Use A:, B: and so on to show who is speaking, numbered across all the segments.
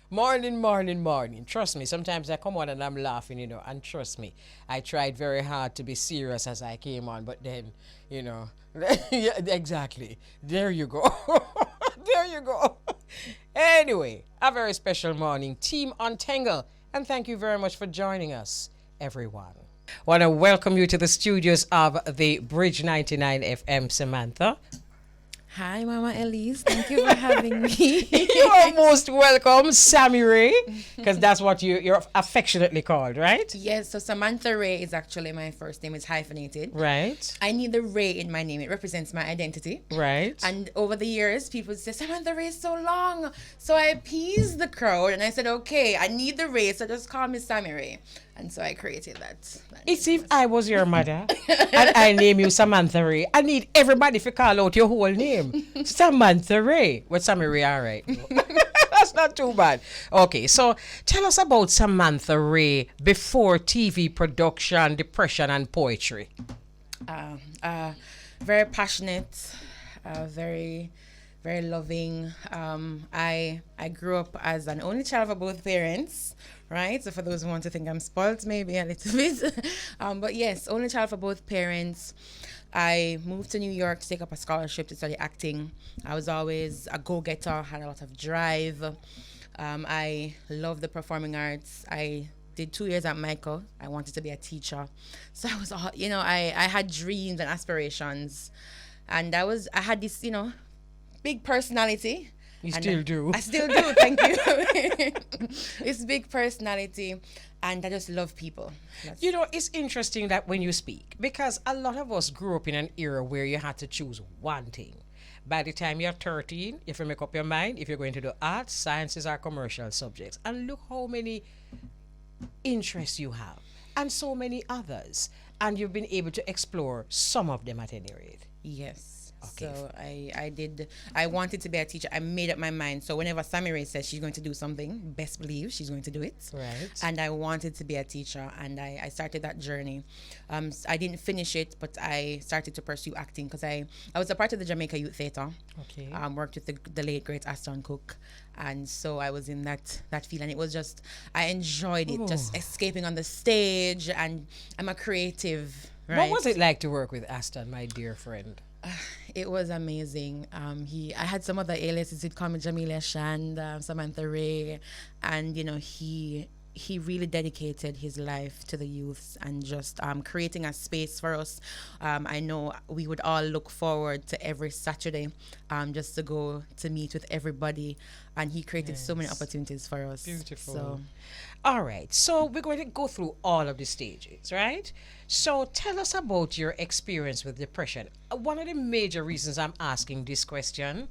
A: Morning, morning, morning. Trust me, sometimes I come on and I'm laughing, and trust me, I tried very hard to be serious as I came on, but then, you know, yeah, exactly. There you go. There you go. Anyway, a very special morning, Team Untengle, and thank you very much for joining us, everyone. Want to welcome you to the studios of the Bridge 99 FM, Samantha.
B: Hi, Mama Elise. Thank you for having me.
A: You are most welcome, Sammie-Rae, because that's what you're affectionately called, right?
B: Yes, so Samantha-Rae is actually my first name. It's hyphenated.
A: Right.
B: I need the Ray in my name. It represents my identity.
A: Right.
B: And over the years, people say, Samantha-Rae is so long. So I appeased the crowd and I said, okay, I need the Ray, so just call me Sammie-Rae. And so I created that.
A: It's if I was your mother and I name you Samantha-Rae, I need everybody to call out your whole name. Samantha-Rae. Well, Sammie-Rae, all right. That's not too bad. Okay, so tell us about Samantha-Rae before TV production, depression, and poetry.
B: Uh, uh, Very passionate, very very loving. I grew up as an only child of both parents, right? So for those who want to think I'm spoiled, maybe a little bit, but yes, only child for both parents. I moved to New York to take up a scholarship to study acting. I was always a go-getter, had a lot of drive. I love the performing arts. I did 2 years at Michael. I wanted to be a teacher. So I was all, I had dreams and aspirations. And I had this, big personality.
A: You
B: And
A: still do.
B: I still do, thank you. It's big personality. And I just love people.
A: It's interesting that when you speak, because a lot of us grew up in an era where you had to choose one thing. By the time you're 13, if you make up your mind, if you're going to do arts, sciences, or commercial subjects, and look how many interests you have, and so many others, and you've been able to explore some of them at any rate.
B: Yes.
A: Okay.
B: So I wanted to be a teacher. I made up my mind. So whenever Sammie-Rae says she's going to do something, best believe she's going to do it.
A: Right.
B: And I wanted to be a teacher, and I started that journey. I didn't finish it, but I started to pursue acting because I was a part of the Jamaica Youth Theatre.
A: Okay.
B: Worked with the late great Aston Cook, and so I was in that field, and it was just I enjoyed it, just escaping on the stage, and I'm a creative. Right?
A: What was it like to work with Aston, my dear friend?
B: It was amazing. I had some other aliases. He'd call me Jamelia Shand, Samantha-Rae, and he really dedicated his life to the youths and just creating a space for us. I know we would all look forward to every Saturday just to go to meet with everybody, and he created so many opportunities for us.
A: Beautiful.
B: So,
A: all right, so we're going to go through all of the stages, right? So tell us about your experience with depression. One of the major reasons I'm asking this question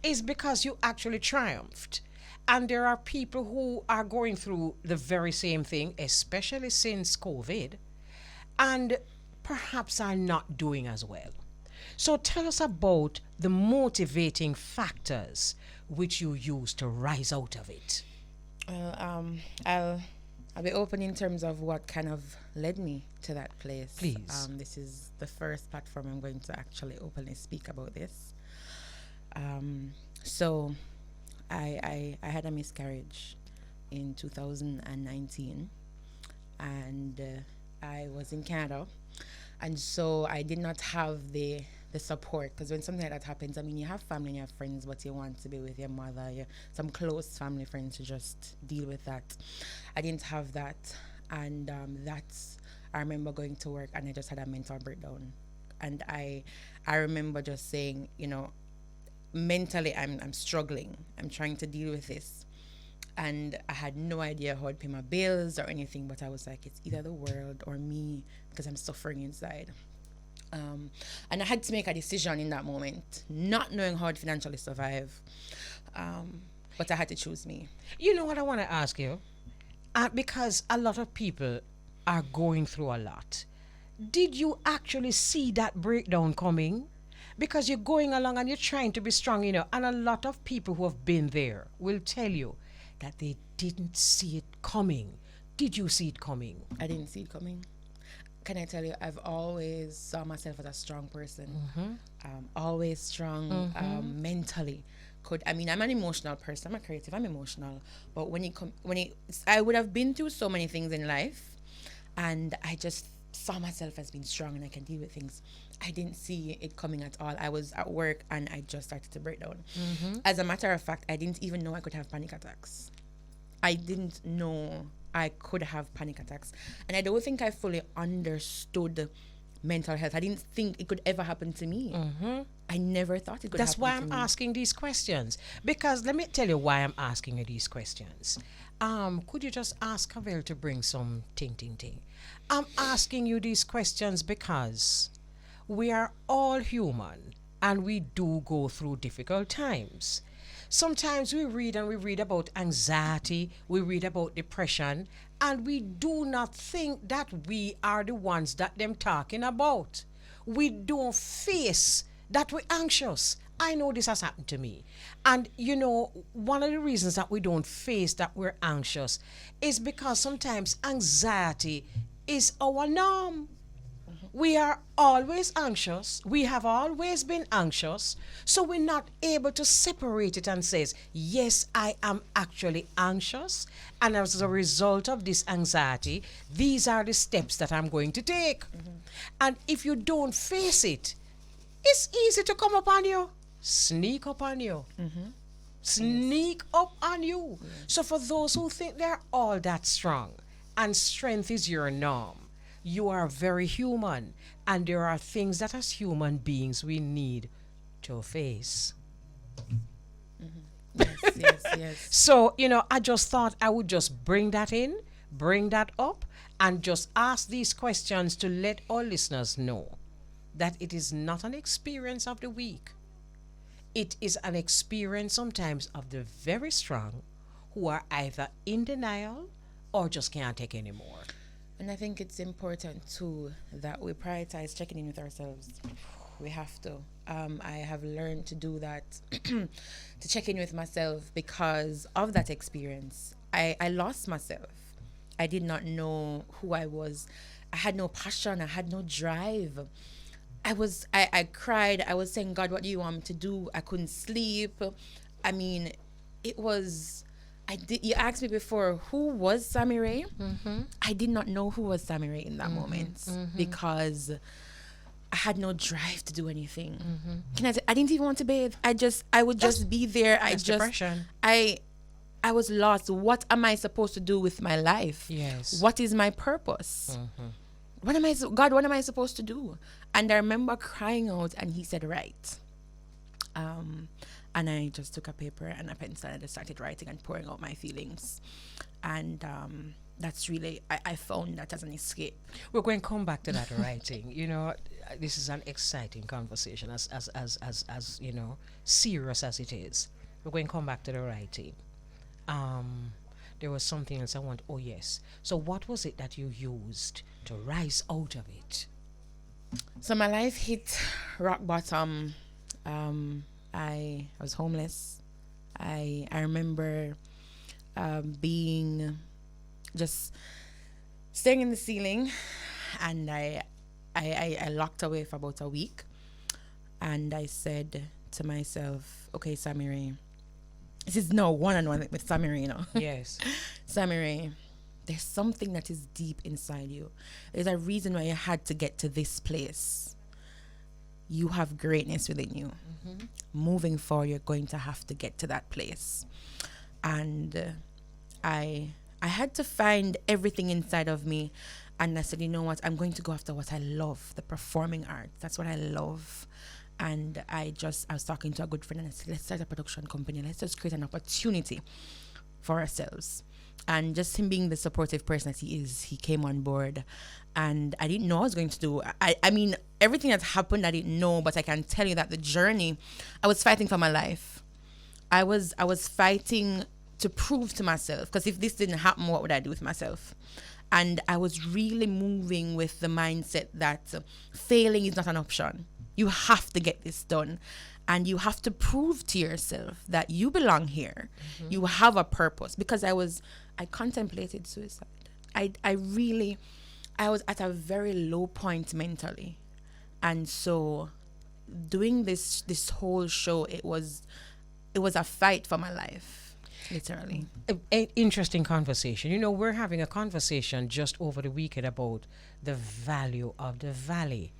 A: is because you actually triumphed. And there are people who are going through the very same thing, especially since COVID, and perhaps are not doing as well. So tell us about the motivating factors which you use to rise out of it.
B: I'll be open in terms of what kind of led me to that place.
A: Please.
B: This is the first platform I'm going to actually openly speak about this. So I had a miscarriage in 2019, and I was in Canada, and so I did not have the support, because when something like that happens, I mean, you have family and you have friends, but you want to be with your mother, some close family friends to just deal with that. I didn't have that, and I remember going to work and I just had a mental breakdown, and I remember just saying, mentally I'm struggling. I'm trying to deal with this. And I had no idea how I'd pay my bills or anything, but I was like, it's either the world or me, because I'm suffering inside. And I had to make a decision in that moment, not knowing how I'd financially survive. But I had to choose me.
A: You know what I want to ask you? Because a lot of people are going through a lot. Did you actually see that breakdown coming? Because you're going along and you're trying to be strong, and a lot of people who have been there will tell you that they didn't see it coming. Did you see it coming?
B: I didn't see it coming. Can I tell you, I've always saw myself as a strong person, always strong mentally. could. I mean, I'm an emotional person. I'm a creative. I'm emotional. But I would have been through so many things in life, and I just saw myself as being strong and I can deal with things. I didn't see it coming at all. I was at work and I just started to break down. As a matter of fact, I didn't even know I could have panic attacks. I didn't know I could have panic attacks. And I don't think I fully understood mental health. I didn't think it could ever happen to me. I never thought it could
A: That's
B: happen
A: why
B: to
A: I'm
B: me.
A: asking these questions. Because let me tell you why I'm asking you these questions. Could you just ask Cavell to bring some ting. I'm asking you these questions because we are all human and we do go through difficult times. Sometimes we read and we read about anxiety, we read about depression, and we do not think that we are the ones that them talking about. We don't face that we're anxious. I know this has happened to me. And you know, one of the reasons that we don't face that we're anxious is because sometimes anxiety is our norm. We are always anxious. We have always been anxious. So we're not able to separate it and says, yes, I am actually anxious. And as a result of this anxiety, these are the steps that I'm going to take. And if you don't face it, it's easy to come up on you, sneak up on you. Sneak up on you. So for those who think they're all that strong and strength is your norm, you are very human, and there are things that as human beings we need to face.
B: Yes.
A: So, you know, I just thought I would just bring that in, bring that up, and just ask these questions to let our listeners know that it is not an experience of the weak. It is an experience sometimes of the very strong who are either in denial or just can't take anymore.
B: And I think it's important too that we prioritize checking in with ourselves. We have to. I have learned to do that, to check in with myself because of that experience. I lost myself. I did not know who I was. I had no passion. I had no drive. I cried. I was saying, God, what do you want me to do? I couldn't sleep. I mean, it was, you asked me before, who was Sammie-Rae? I did not know who was Sammie-Rae in that moment because I had no drive to do anything. Can I say, I didn't even want to bathe. I would just be there.
A: Depression.
B: I was lost. What am I supposed to do with my life?
A: Yes.
B: What is my purpose? God, what am I supposed to do? And I remember crying out, and he said, write. And I just took a paper and a pencil and I just started writing and pouring out my feelings. And that's really, I found that as an escape.
A: We're going to come back to that writing. You know, this is an exciting conversation, as you know, serious as it is. We're going to come back to the writing. There was something else I want. Oh yes. So what was it that you used to rise out of it?
B: So my life hit rock bottom. I was homeless. I remember being just staring in the ceiling, and I locked away for about a week, and I said to myself, okay, Sammie-Rae, this is no one-on-one with Sammie-Rae, you know.
A: Yes.
B: Sammie-Rae, there's something that is deep inside you. There's a reason why you had to get to this place. You have greatness within you. Moving forward, you're going to have to get to that place. And I had to find everything inside of me. And I said, you know what? I'm going to go after what I love, the performing arts. That's what I love. And I was talking to a good friend and I said, let's start a production company. Let's just create an opportunity for ourselves. And just him being the supportive person that he is, he came on board. And I didn't know what I was going to do. I mean, everything that's happened, I didn't know. But I can tell you that the journey, I was fighting for my life. I was fighting to prove to myself. Because if this didn't happen, what would I do with myself? And I was really moving with the mindset that failing is not an option. You have to get this done. And you have to prove to yourself that you belong here. You have a purpose. Because I contemplated suicide. I was at a very low point mentally. And so doing this whole show, it was it was a fight for my life, literally.
A: Interesting conversation. You know, we're having a conversation just over the weekend about the value of the valley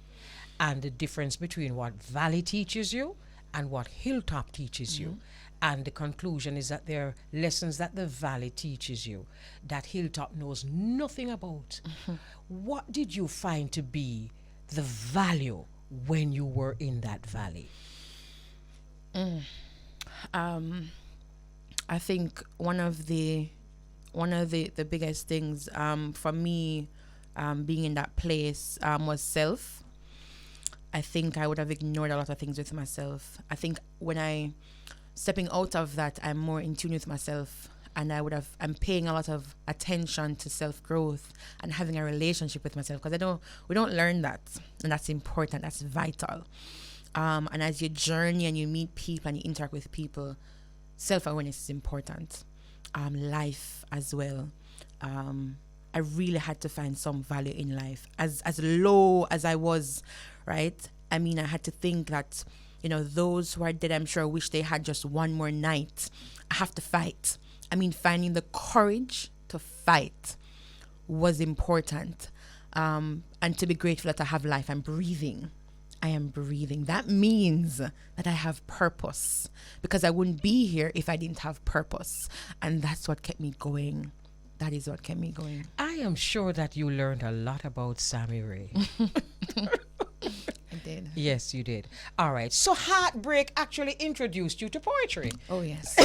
A: and the difference between what valley teaches you and what hilltop teaches you. And the conclusion is that there are lessons that the valley teaches you that hilltop knows nothing about. What did you find to be the value when you were in that valley?
B: I think one of the biggest things for me being in that place was self. I think I would have ignored a lot of things with myself. I think when I stepping out of that, I'm more in tune with myself, and I'm paying a lot of attention to self growth and having a relationship with myself, because we don't learn that, and that's important. That's vital. And as you journey and you meet people and you interact with people, self-awareness is important. Life as well. I really had to find some value in life. As low as I was, right? I mean, I had to think that, those who are dead, I'm sure, wish they had just one more night. I have to fight. I mean, finding the courage to fight was important. And to be grateful that I have life. I'm breathing. I am breathing. That means that I have purpose, because I wouldn't be here if I didn't have purpose. And that's what kept me going. That is what kept me going.
A: I am sure that you learned a lot about Sammie-Rae.
B: I did.
A: Yes, you did. All right. So heartbreak actually introduced you to poetry.
B: Oh, yes.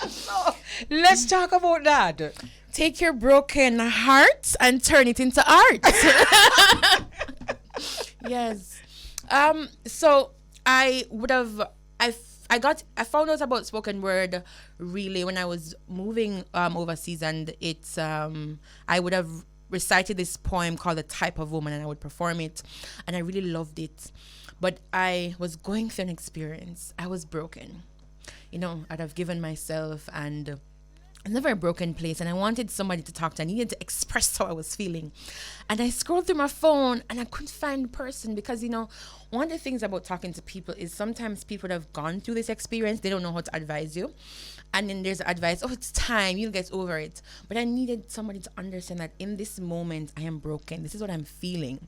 A: So let's talk about that.
B: Take your broken heart and turn it into art. Yes. So I would have, I found out about spoken word really when I was moving overseas, and it's I would have recited this poem called The Type of Woman, and I would perform it, and I really loved it. But I was going through an experience. I was broken. I'd have given myself, and I was never a broken place, and I wanted somebody to talk to. I needed to express how I was feeling. And I scrolled through my phone and I couldn't find a person, because, one of the things about talking to people is sometimes people that have gone through this experience, they don't know how to advise you. And then there's advice, oh, it's time, you'll get over it. But I needed somebody to understand that in this moment, I am broken. This is what I'm feeling.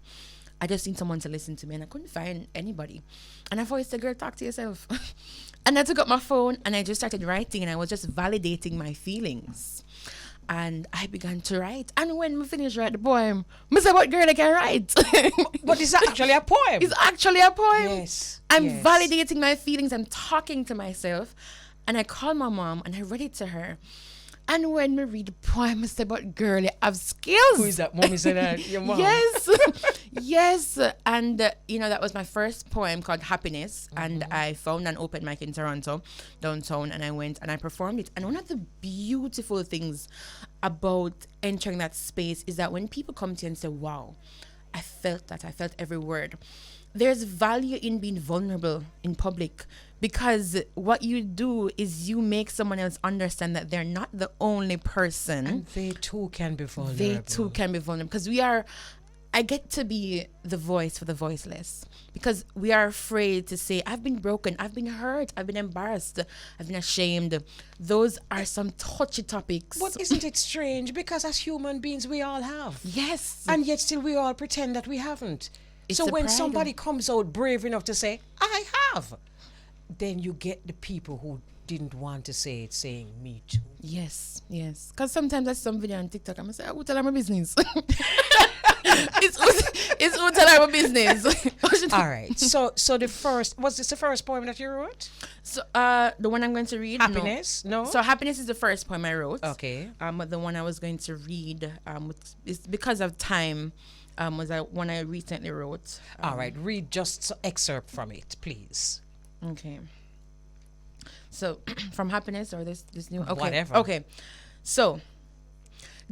B: I just need someone to listen to me, and I couldn't find anybody. And I've always said, girl, talk to yourself. And I took up my phone and I just started writing, and I was just validating my feelings. And I began to write. And when we finished writing the poem, I said, what girl I can write?
A: But it's actually a poem.
B: It's actually a poem.
A: Yes.
B: I'm
A: yes.
B: validating my feelings. I'm talking to myself. And I called my mom and I read it to her. And when we read the poem, I said, but girl, you have skills.
A: Who is that? Mommy said that? Your mom?
B: Yes. Yes. And, that was my first poem called Happiness. Mm-hmm. And I found an open mic in Toronto, downtown, and I went and I performed it. And one of the beautiful things about entering that space is that when people come to you and say, wow, I felt that. I felt every word. There's value in being vulnerable in public, because what you do is you make someone else understand that they're not the only person.
A: And they too can be vulnerable.
B: They too can be vulnerable, because I get to be the voice for the voiceless, because we are afraid to say, I've been broken, I've been hurt, I've been embarrassed, I've been ashamed. Those are some touchy topics.
A: But isn't it strange? Because as human beings, we all have.
B: Yes.
A: And yet still we all pretend that we haven't.
B: It's
A: so
B: the
A: when
B: pride
A: somebody comes out brave enough to say, I have, then you get the people who didn't want to say it saying, me too.
B: Yes, yes. Because sometimes I see some video on TikTok, I'm going to say, I will tell her my business. It's who tell her my business.
A: All right. So was this the first poem that you wrote?
B: So the one I'm going to read?
A: Happiness? No.
B: So Happiness is the first poem I wrote.
A: Okay.
B: But the one I was going to read, is because of time, was one I recently wrote.
A: All right. Read just excerpt from it, please.
B: Okay. So from Happiness or this new? Okay.
A: Whatever.
B: Okay. So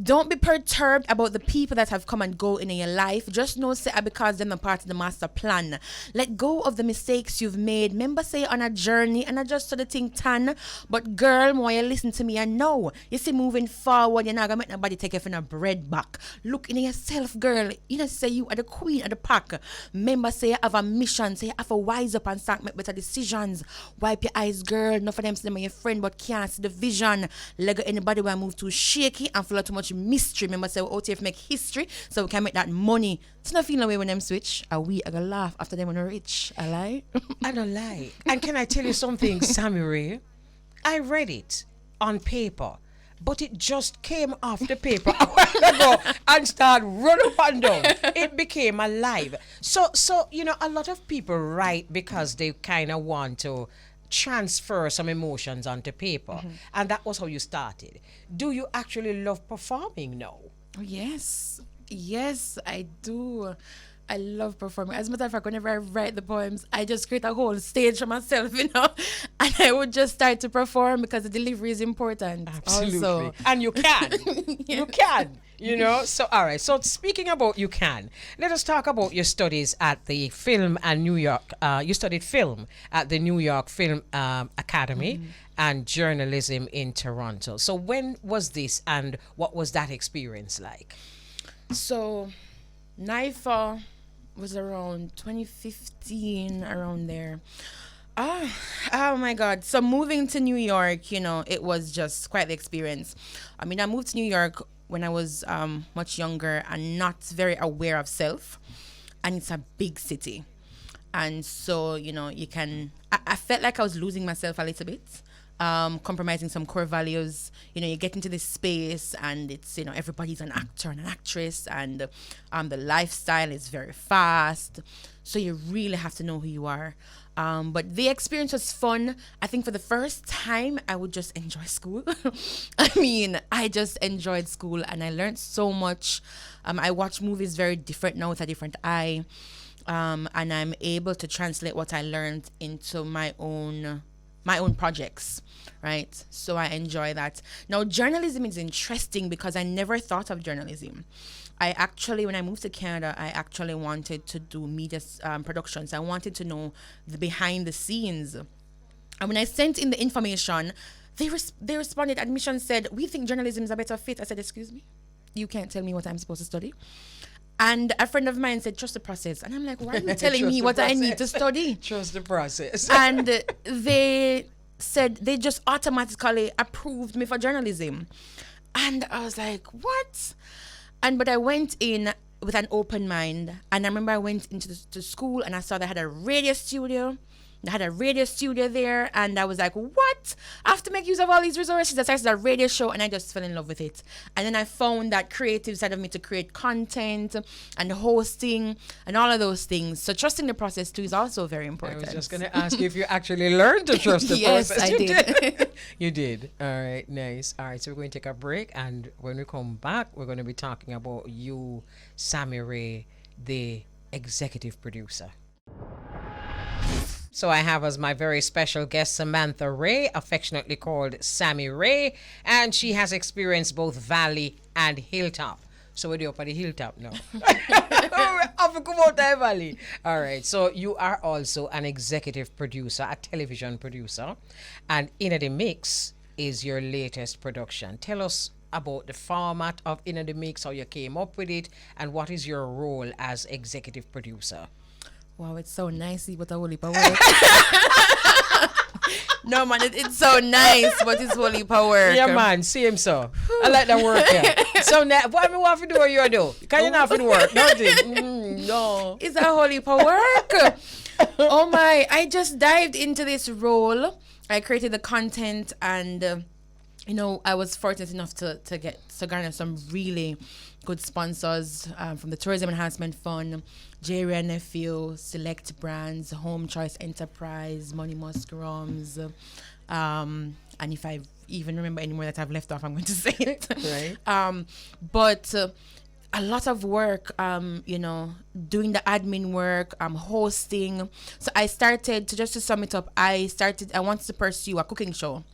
B: Don't be perturbed about the people that have come and go in your life. Just know say because they're not part of the master plan. Let go of the mistakes you've made. Remember say on a journey and I just sort of think tan. But girl, more you listen to me and know. You see moving forward, you're not gonna make nobody take you from a bread back. Look in yourself, girl. You know say you are the queen of the pack. Remember say you have a mission. Say you have to wise up and start make better decisions. Wipe your eyes, girl. Not for them say them are your friend but can't see the vision. Let go anybody will move too shaky and full of too much mystery. Remember say we out here to make history so we can make that money. It's not feeling away when them switch. Are we gonna laugh after them when we're rich? I lie.
A: I don't lie. And can I tell you something, Sammie-Rae? I read it on paper, but it just came off the paper a while ago and started running up and down. It became alive. So you know, a lot of people write because they kind of want to transfer some emotions onto paper, and that was how you started. Do you actually love performing now?
B: Oh, yes. Yes, I do. I love performing. As a matter of fact, whenever I write the poems, I just create a whole stage for myself, you know, and I would just start to perform because the delivery is important.
A: Absolutely.
B: Also.
A: And you can.
B: Yeah.
A: You can. You know, so all right. So speaking about you can, let us talk about your studies at the film and New York. You studied film at the New York Film Academy and journalism in Toronto. So when was this, and what was that experience like?
B: So, NIFA was around 2015, around there. Oh my God. So moving to New York, you know, it was just quite the experience. I mean, I moved to New York when I was much younger and not very aware of self. And it's a big city. And so, you know, I felt like I was losing myself a little bit. Compromising some core values. You know, you get into this space and it's, you know, everybody's an actor and an actress, and the lifestyle is very fast. So you really have to know who you are. But the experience was fun. I think for the first time, I would just enjoy school. I mean, I just enjoyed school and I learned so much. I watch movies very different now with a different eye. And I'm able to translate what I learned into my own projects, right? So I enjoy that. Now, journalism is interesting because I never thought of journalism. When I moved to Canada, I actually wanted to do media productions. I wanted to know the behind the scenes. And when I sent in the information, they responded, admission said, we think journalism is a better fit. I said, excuse me? You can't tell me what I'm supposed to study? And a friend of mine said, trust the process. And I'm like, why are you telling me what I need to study?
A: Trust the process.
B: And they said they just automatically approved me for journalism. And I was like, what? But I went in with an open mind. And I remember I went into the school and I saw they had a radio studio. They had a radio studio there, and I was like, what? I have to make use of all these resources. I started a radio show, and I just fell in love with it. And then I found that creative side of me to create content and hosting and all of those things. So trusting the process, too, is also very important.
A: I was just going to ask you if you actually learned to trust the
B: yes,
A: process.
B: I did.
A: You did. All right, nice. All right, so we're going to take a break, and when we come back, we're going to be talking about you, Sammie-Rae, the executive producer. So I have as my very special guest Samantha-Rae, affectionately called Sammie-Rae, and she has experienced both Valley and Hilltop. So we're up at the Hilltop now. Valley. All right, so you are also an executive producer, a television producer, and In the Mix is your latest production. Tell us about the format of In the Mix, how you came up with it, and what is your role as executive producer?
B: Wow, it's so nicey, but a holy power. No, man, it's so nice, but it's holy power.
A: Yeah, man, same so. I like that work, yeah. So now, what I want to do, you do? Can you not have to work? Nothing. No.
B: It's a holy power. Oh my, I just dived into this role. I created the content and, you know, I was fortunate enough to garner some really good sponsors from the Tourism Enhancement Fund, Jerry and Nephew, Select Brands, Home Choice Enterprise, Money Musk Rums. And if I even remember any more that I've left off, I'm going to say it.
A: Right.
B: But a lot of work, you know, doing the admin work, hosting. So I started, to sum it up, I wanted to pursue a cooking show.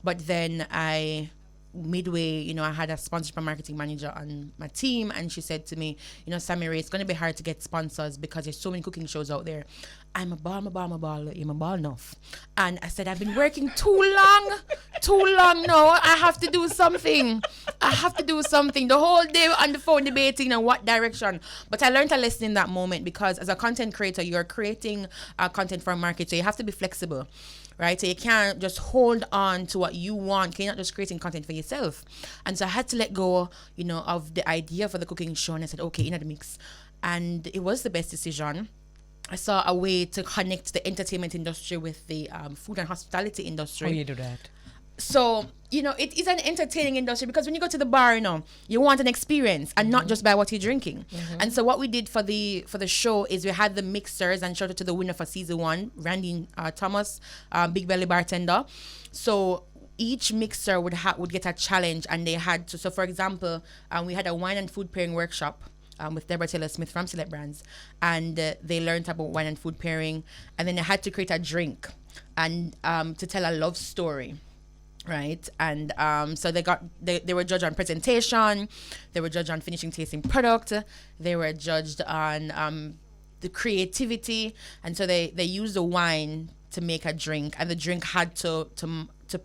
B: But then I midway, I had a sponsorship and marketing manager on my team, and she said to me, Sammie-Rae, it's going to be hard to get sponsors because there's so many cooking shows out there. I'm a ball enough. And I said, I've been working too long now. I have to do something. The whole day on the phone debating on what direction. But I learned a lesson in that moment, because as a content creator, you're creating content for a market, so you have to be flexible. Right? So you can't just hold on to what you want. You're not just creating content for yourself. And so I had to let go, of the idea for the cooking show. And I said, okay, the mix. And it was the best decision. I saw a way to connect the entertainment industry with the food and hospitality industry.
A: How you do that?
B: So, it is an entertaining industry, because when you go to the bar, you want an experience and not just by what you're drinking. And so what we did for the show is we had the mixers, and shout out to the winner for season 1, Randy Thomas, Big Belly bartender. So each mixer would get a challenge, and they had to, so for example, we had a wine and food pairing workshop with Deborah Taylor Smith from Select Brands, and they learned about wine and food pairing, and then they had to create a drink and to tell a love story. Right. And so they were judged on presentation, they were judged on finishing tasting product, they were judged on the creativity, and so they used the wine to make a drink, and the drink had to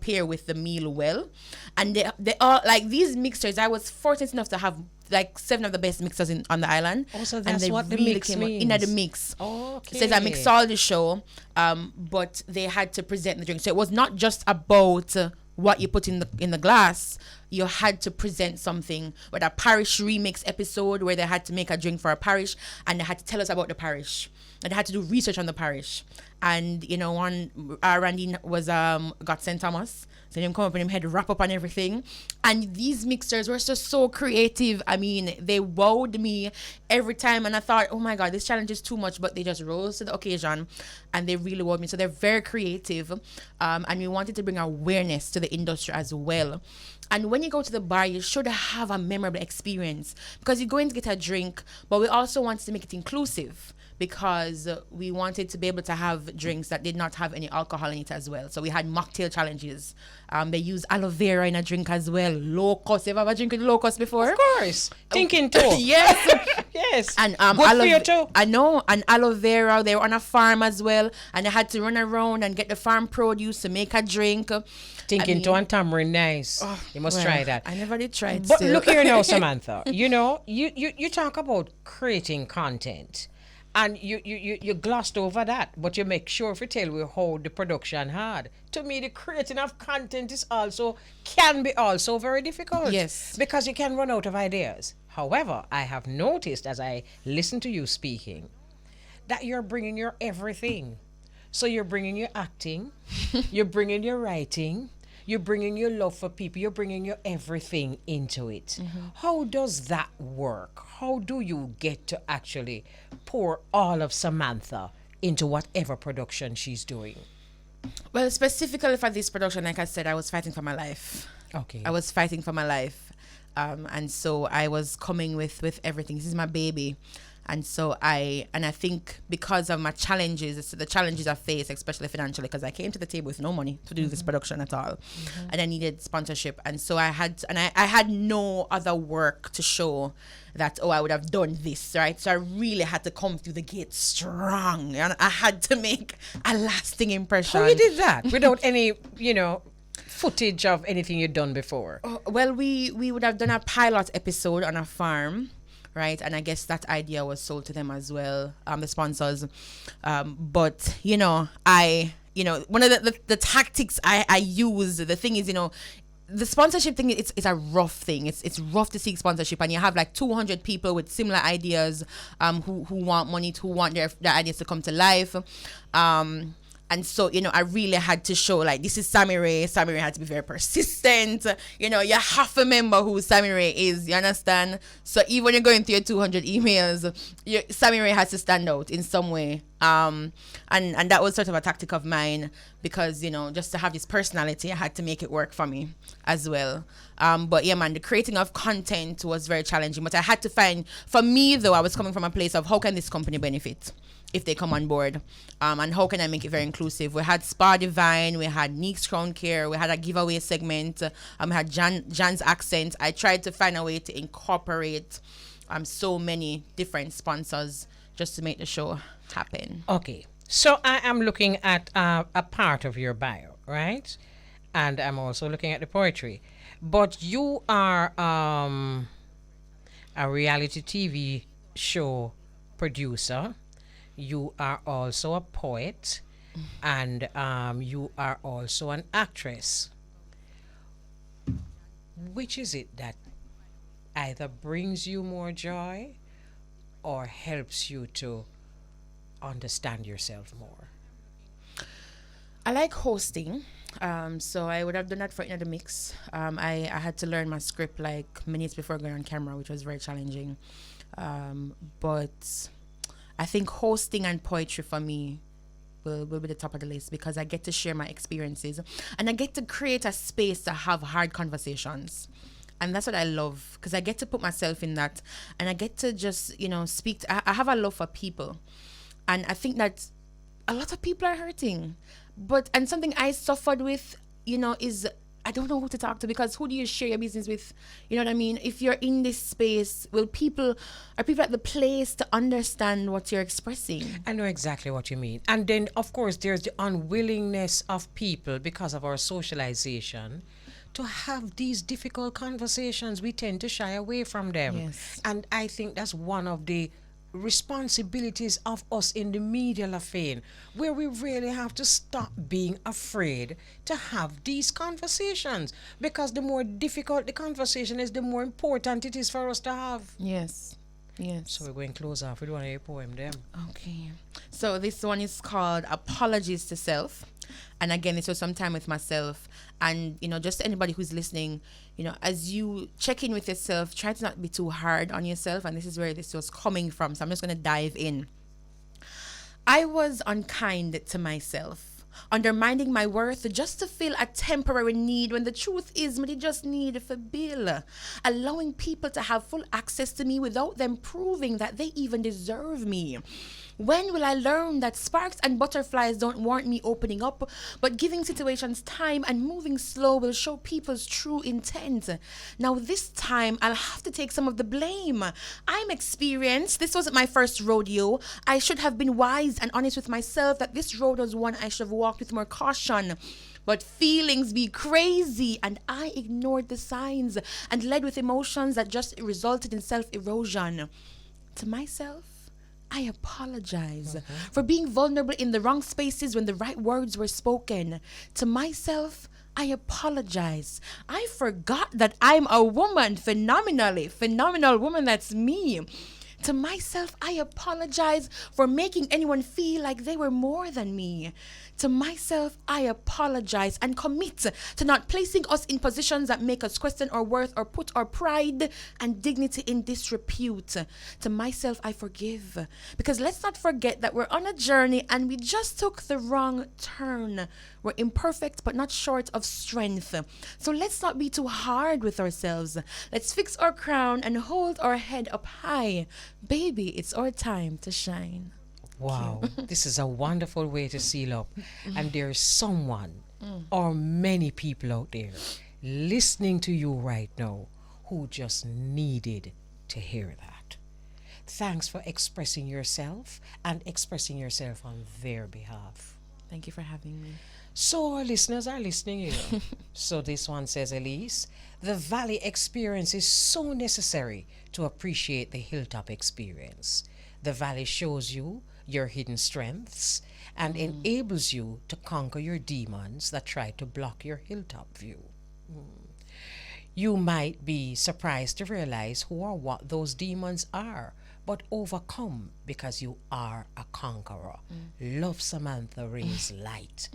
B: pair with the meal well. And they all, like, these mixers, I was fortunate enough to have like 7 of the best mixers on the island.
A: Also,
B: and
A: that's
B: they
A: what the
B: really
A: mix
B: came
A: means.
B: in the mix.
A: Oh, okay.
B: So I mixed all the show, but they had to present the drink. So it was not just about what you put in the glass. You had to present something. With a parish remix episode where they had to make a drink for a parish, and they had to tell us about the parish, and they had to do research on the parish. And one Randy was got St. Thomas, so him come up and him head wrap up on everything. And these mixers were just so creative. I mean, they wowed me every time, and I thought, oh my god, this challenge is too much, but they just rose to the occasion, and they really wowed me. So they're very creative, and we wanted to bring awareness to the industry as well. And when you go to the bar, you should have a memorable experience, because you're going to get a drink, but we also wanted to make it inclusive, because we wanted to be able to have drinks that did not have any alcohol in it as well. So we had mocktail challenges. They used aloe vera in a drink as well. Locust. You ever drank with locust before?
A: Of course. Thinking too.
B: Yes.
A: Yes.
B: And
A: good for you too.
B: I know. And aloe vera. They were on a farm as well, and they had to run around and get the farm produce to make a drink.
A: Thinking to and tamarind, nice. You must try that.
B: I never did try it.
A: But
B: still.
A: look here now, Samantha. You talk about creating content, and you glossed over that, but you make sure to tell we how the production hard. To me, the creating of content can be also very difficult.
B: Yes.
A: Because you can run out of ideas. However, I have noticed as I listen to you speaking that you're bringing your everything. So you're bringing your acting, you're bringing your writing, you're bringing your love for people, you're bringing your everything into it. How does that work? How do you get to actually pour all of Samantha into whatever production she's doing?
B: Well, specifically for this production, like I said, I was fighting for my life.
A: Okay.
B: I was fighting for my life. And so I was coming with everything. This is my baby. And so I think because of my challenges, the challenges I faced, especially financially, because I came to the table with no money to do this production at all, and I needed sponsorship, and so I had no other work to show that I would have done this, right? So I really had to come through the gate strong, and I had to make a lasting impression.
A: How you did that without any footage of anything you'd done before?
B: Well, we would have done a pilot episode on a farm. Right, and I guess that idea was sold to them as well, the sponsors. But one of the tactics I use. The thing is, the sponsorship thing. It's a rough thing. It's rough to seek sponsorship, and you have like 200 people with similar ideas, who want money, who want their ideas to come to life. And so, I really had to show, like, this is Sammie-Rae. Sammie-Rae had to be very persistent. You have to remember who Sammie-Rae is. You understand? So even when you're going through your 200 emails, Sammie-Rae has to stand out in some way. And that was sort of a tactic of mine, because, just to have this personality, I had to make it work for me as well. But yeah, man, the creating of content was very challenging. But I had to find, for me though, I was coming from a place of how can this company benefit? if they come on board. And how can I make it very inclusive? We had Spa Divine, we had Neek's Crown Care, we had a giveaway segment, we had Jan's Accent. I tried to find a way to incorporate so many different sponsors just to make the show happen.
A: Okay. So I am looking at a part of your bio, right? And I'm also looking at the poetry. But you are a reality TV show producer. You are also a poet, and you are also an actress. Which is it that either brings you more joy or helps you to understand yourself more?
B: I like hosting. So I would have done that for In the Mix. I had to learn my script like minutes before going on camera, which was very challenging. But I think hosting and poetry for me will be the top of the list because I get to share my experiences and I get to create a space to have hard conversations. And that's what I love because I get to put myself in that and I get to just, speak. I have a love for people. And I think that a lot of people are hurting. And something I suffered with, is I don't know who to talk to because who do you share your business with? You know what I mean? If you're in this space, are people at the place to understand what you're expressing?
A: I know exactly what you mean. And then, of course, there's the unwillingness of people because of our socialization to have these difficult conversations. We tend to shy away from them.
B: Yes.
A: And I think that's one of the responsibilities of us in the media vein, where we really have to stop being afraid to have these conversations, because the more difficult the conversation is, the more important it is for us to have.
B: Yes.
A: So we're going to close off with one of your poem then.
B: Okay. So this one is called Apologies to Self. And again, this was some time with myself. And, just anybody who's listening, as you check in with yourself, try to not be too hard on yourself. And this is where this was coming from. So I'm just going to dive in. I was unkind to myself, undermining my worth just to fill a temporary need when the truth is me just need for bill, allowing people to have full access to me without them proving that they even deserve me. When will I learn that sparks and butterflies don't warrant me opening up, but giving situations time and moving slow will show people's true intent? Now this time I'll have to take some of the blame. I'm experienced. This wasn't my first rodeo. I should have been wise and honest with myself that this road was one I should have walked with more caution. But feelings be crazy and I ignored the signs and led with emotions that just resulted in self-erosion. To myself, I apologize for being vulnerable in the wrong spaces when the right words were spoken. To myself, I apologize. I forgot that I'm a woman, phenomenal woman, that's me. To myself, I apologize for making anyone feel like they were more than me. To myself, I apologize and commit to not placing us in positions that make us question our worth or put our pride and dignity in disrepute. To myself, I forgive. Because let's not forget that we're on a journey and we just took the wrong turn. We're imperfect but not short of strength. So let's not be too hard with ourselves. Let's fix our crown and hold our head up high. Baby, it's our time to shine.
A: Wow, this is a wonderful way to seal up. And there's someone or many people out there listening to you right now who just needed to hear that. Thanks for expressing yourself and expressing yourself on their behalf.
B: Thank you for having me.
A: So our listeners are listening here. So this one says, Elise, the Valley experience is so necessary to appreciate the Hilltop experience. The Valley shows you your hidden strengths and enables you to conquer your demons that try to block your Hilltop view. You might be surprised to realize who or what those demons are, but overcome because you are a conqueror. Love Samantha-Rae's light.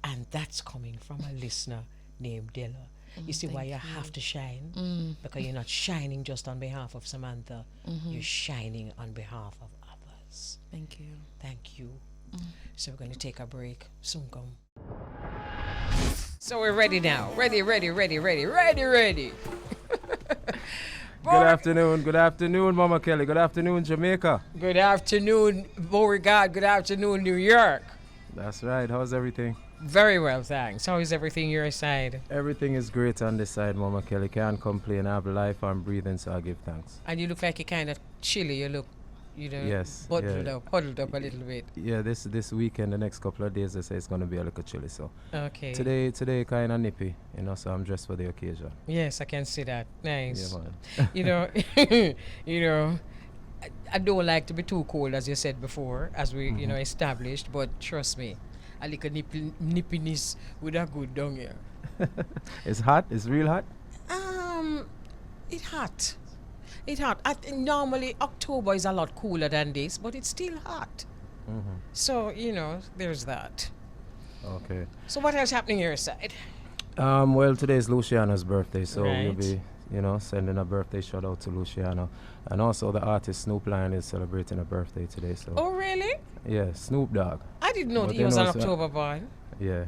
A: And that's coming from a listener named Dilla. You see why you have to shine? Because you're not shining just on behalf of Samantha. You're shining on behalf of others.
B: Thank you.
A: Thank you. So we're going to take a break. Soon come. So we're ready now. Ready.
C: Good afternoon. Good afternoon, Mama Kelly. Good afternoon, Jamaica.
A: Good afternoon, Beauregard. Good afternoon, New York.
C: That's right. How's everything?
A: Very well, thanks. How is everything your side?
C: Everything is great on this side, Mama Kelly. Can't complain. I have life. I'm breathing, so I give thanks.
A: And you look like you're kind of chilly. You look,
C: Yes,
A: huddled up a little bit.
C: Yeah, this weekend, the next couple of days, they say it's going to be a little chilly. So
A: Okay.
C: today kind of nippy, so I'm dressed for the occasion.
A: Yes, I can see that. Nice.
C: Yeah, man.
A: You know, you know, I don't like to be too cold, as you said before, as we, established. But trust me, a little nippiness would have good down here.
C: It's hot. It's real hot.
A: It hot. It hot. I think normally October is a lot cooler than this, but it's still hot. So, there's that.
C: Okay.
A: So what else happening your side?
C: Well, today is Luciano's birthday, so we'll
A: Right.
C: be, sending a birthday shout out to Luciano, and also the artist Snoop Lion is celebrating a birthday today. So
A: Oh, really?
C: yeah, Snoop Dogg.
A: I didn't know
C: But
A: that he
C: you
A: was
C: know,
A: an
C: so-
A: October born.
C: Yeah.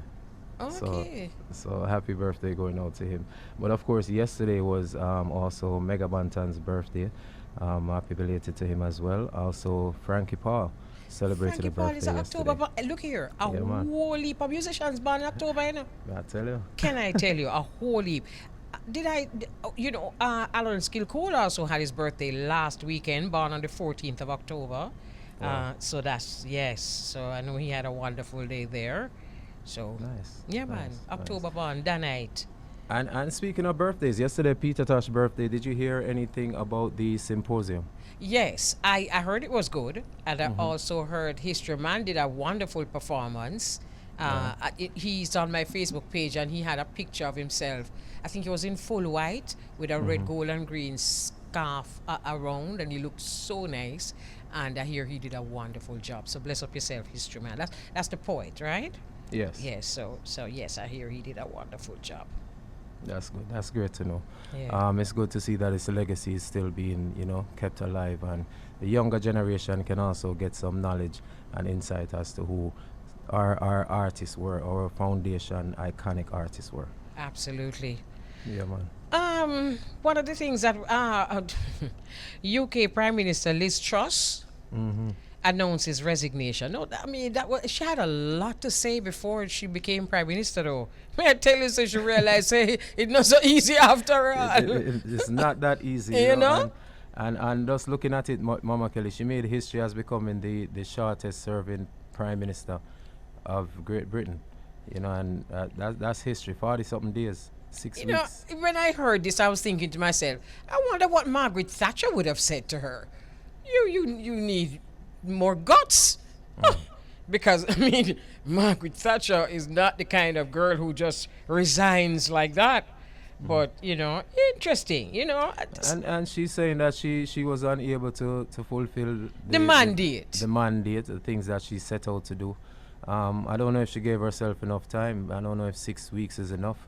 A: Okay.
C: So happy birthday going out to him. But of course, yesterday was also Mega Bantan's birthday. Happy belated to him as well. Also, Frankie Paul celebrated
A: Frankie
C: a
A: Paul
C: birthday
A: is an
C: yesterday.
A: October born. Look here, a
C: Yeah, man.
A: whole heap of musicians born in October,
C: I tell you.
A: Can I tell you, a whole heap. Alan Skillcole also had his birthday last weekend, born on the 14th of October.
C: Wow.
A: So that's, yes. So I know he had a wonderful day there. So,
C: Nice.
A: yeah, man.
C: nice,
A: October
C: nice.
A: born, that night.
C: And speaking of birthdays, yesterday Peter Tosh's birthday. Did you hear anything about the symposium?
A: Yes, I heard it was good. And I also heard History Man did a wonderful performance. He's on my Facebook page and he had a picture of himself. I think he was in full white with a red, gold, and green scarf around, and he looked so nice. And I hear he did a wonderful job. So bless up yourself, History Man. That's the poet, right?
C: Yes.
A: Yes. So yes, I hear he did a wonderful job.
C: That's good. That's great to know.
A: Yeah.
C: It's good to see that his legacy is still being, kept alive, and the younger generation can also get some knowledge and insight as to who our artists were, our foundation iconic artists were.
A: Absolutely.
C: Yeah, man.
A: One of the things that UK Prime Minister Liz Truss announced his resignation. No, she had a lot to say before she became Prime Minister, though. May I tell you, so she realized, hey, it's not so easy after all.
C: It's not that easy,
A: You know?
C: And just looking at it, Mama Kelly, she made history as becoming the shortest serving Prime Minister of Great Britain. And that's history. 40-something days, 6 weeks.
A: When I heard this, I was thinking to myself, I wonder what Margaret Thatcher would have said to her. You need more guts. Because, Margaret Thatcher is not the kind of girl who just resigns like that. But, interesting,
C: And she's saying that she was unable to fulfill
A: the mandate.
C: The mandate, the things that she set out to do. I don't know if she gave herself enough time. I don't know if 6 weeks is enough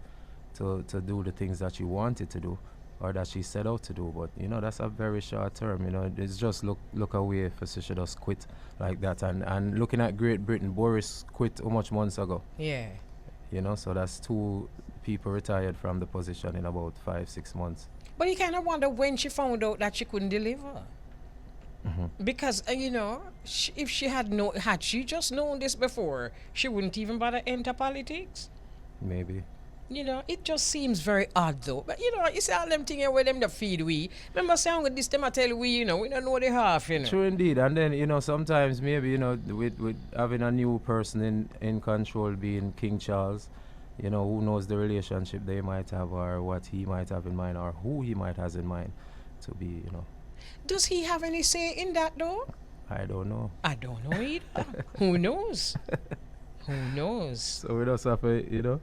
C: to do the things that she wanted to do or that she set out to do. But, that's a very short term. It's just look away for she should just quit like that. And looking at Great Britain, Boris quit how much months ago?
A: Yeah.
C: So that's 2 people retired from the position in about 5-6 months.
A: But you kind of wonder when she found out that she couldn't deliver. Because, if she had she just known this before, she wouldn't even bother enter politics.
C: Maybe.
A: It just seems very odd though. But you see all them things where them that feed we. Remember saying with this them I tell we, we don't know the half,
C: True indeed. And then, sometimes maybe, with having a new person in control being King Charles, who knows the relationship they might have or what he might have in mind or who he might have in mind to be,
A: Does he have any say in that though?
C: I don't know.
A: I don't know either. Who knows? Who knows?
C: So we just have to,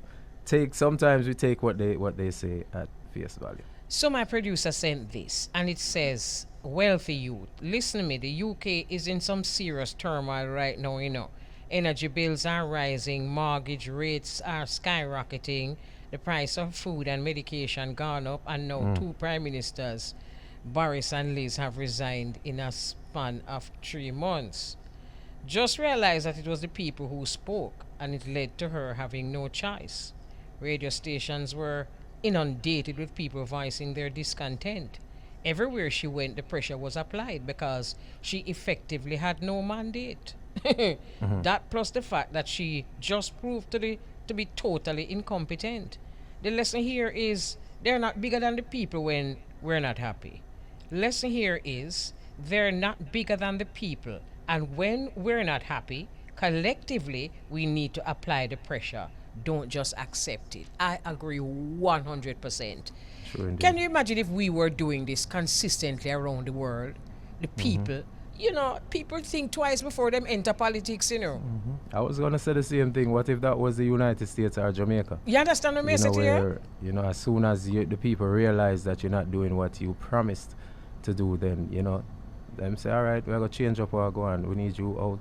C: sometimes we take what they say at face value.
A: So my producer sent this, and it says, wealthy youth, listen to me, the UK is in some serious turmoil right now, Energy bills are rising, mortgage rates are skyrocketing, the price of food and medication gone up, and now 2 prime ministers, Boris and Liz, have resigned in a span of 3 months. Just realize that it was the people who spoke, and it led to her having no choice. Radio stations were inundated with people voicing their discontent. everywhere she went, the pressure was applied because she effectively had no mandate. That plus the fact that she just proved to be totally incompetent. The lesson here is they're not bigger than the people when we're not happy. Lesson here is they're not bigger than the people, and when we're not happy, collectively we need to apply the pressure. Don't just accept it. I agree 100%.
C: True indeed.
A: Can you imagine if we were doing this consistently around the world? The people, people think twice before them enter politics.
C: I was gonna say the same thing. What if that was the United States or Jamaica?
A: You understand what I'm
C: You know,
A: saying here?
C: where as soon as the people realize that you're not doing what you promised to do, then them say, all right, we're gonna change up our go on. We need you out.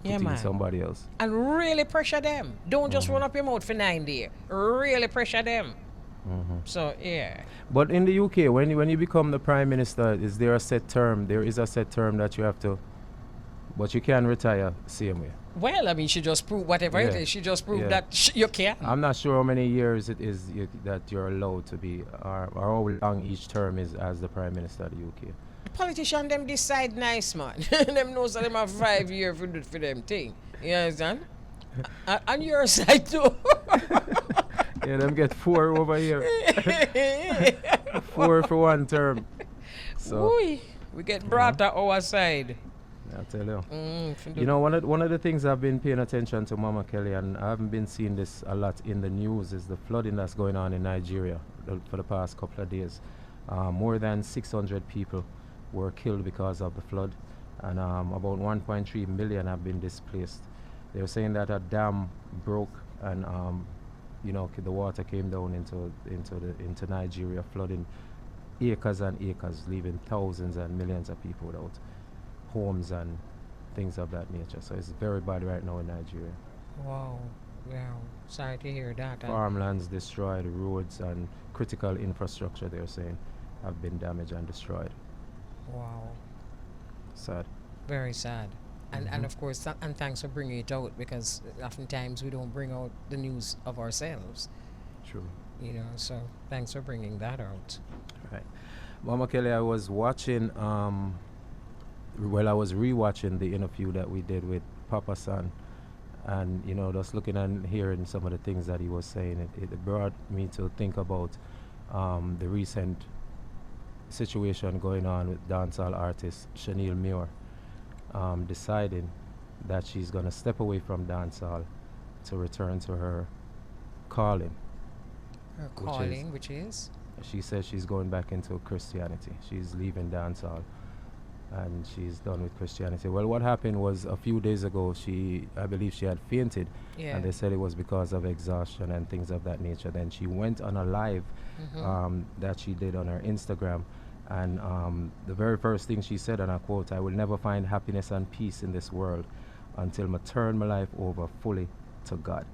A: Yeah,
C: Put in
A: man.
C: somebody else.
A: And really pressure them. Don't just run up your mouth for 9 days. Really pressure them. So, yeah.
C: But in the UK, when you become the prime minister, is there a set term? There is a set term that you have to, but you can retire same way.
A: Well, I mean, she just proved whatever it
C: Yeah.
A: is. She just proved
C: Yeah.
A: that you can.
C: I'm not sure how many years it is that you're allowed to be, or how long each term is as the prime minister of the UK.
A: Politician them decide nice, man. Them knows that them have 5 years for do for them thing. You understand? And your side too.
C: Yeah, them get 4 over here. 4 for one term. So
A: Ooh, we get brought to our side.
C: I'll tell you.
A: Mm,
C: You know, one of the things I've been paying attention to, Mama Kelly, and I haven't been seeing this a lot in the news, is the flooding that's going on in Nigeria for the past couple of days. More than 600 people were killed because of the flood, and about 1.3 million have been displaced. They're saying that a dam broke, and the water came down into Nigeria, flooding acres and acres, leaving thousands and millions of people without homes and things of that nature. So it's very bad right now in Nigeria.
A: wow. Wow. Sorry to hear that.
C: Farmlands destroyed, roads and critical infrastructure, they're saying, have been damaged and destroyed.
A: Wow.
C: Sad.
A: Very sad. And of course, and thanks for bringing it out, because oftentimes we don't bring out the news of ourselves,
C: True.
A: so thanks for bringing that out.
C: Right. Mama Kelly, I was watching, I was rewatching the interview that we did with Papa San, and, just looking and hearing some of the things that he was saying, it brought me to think about the recent situation going on with dancehall artist Chanel Muir, deciding that she's going to step away from dancehall to return to her calling.
A: Her calling, which is?
C: She says she's going back into Christianity. She's leaving dancehall and she's done with Christianity. Well, what happened was a few days ago, I believe she had fainted,
A: Yeah.
C: and they said it was because of exhaustion and things of that nature. Then she went on a live that she did on her Instagram, and the very first thing she said, and I quote, "I will never find happiness and peace in this world until I turn my life over fully to God."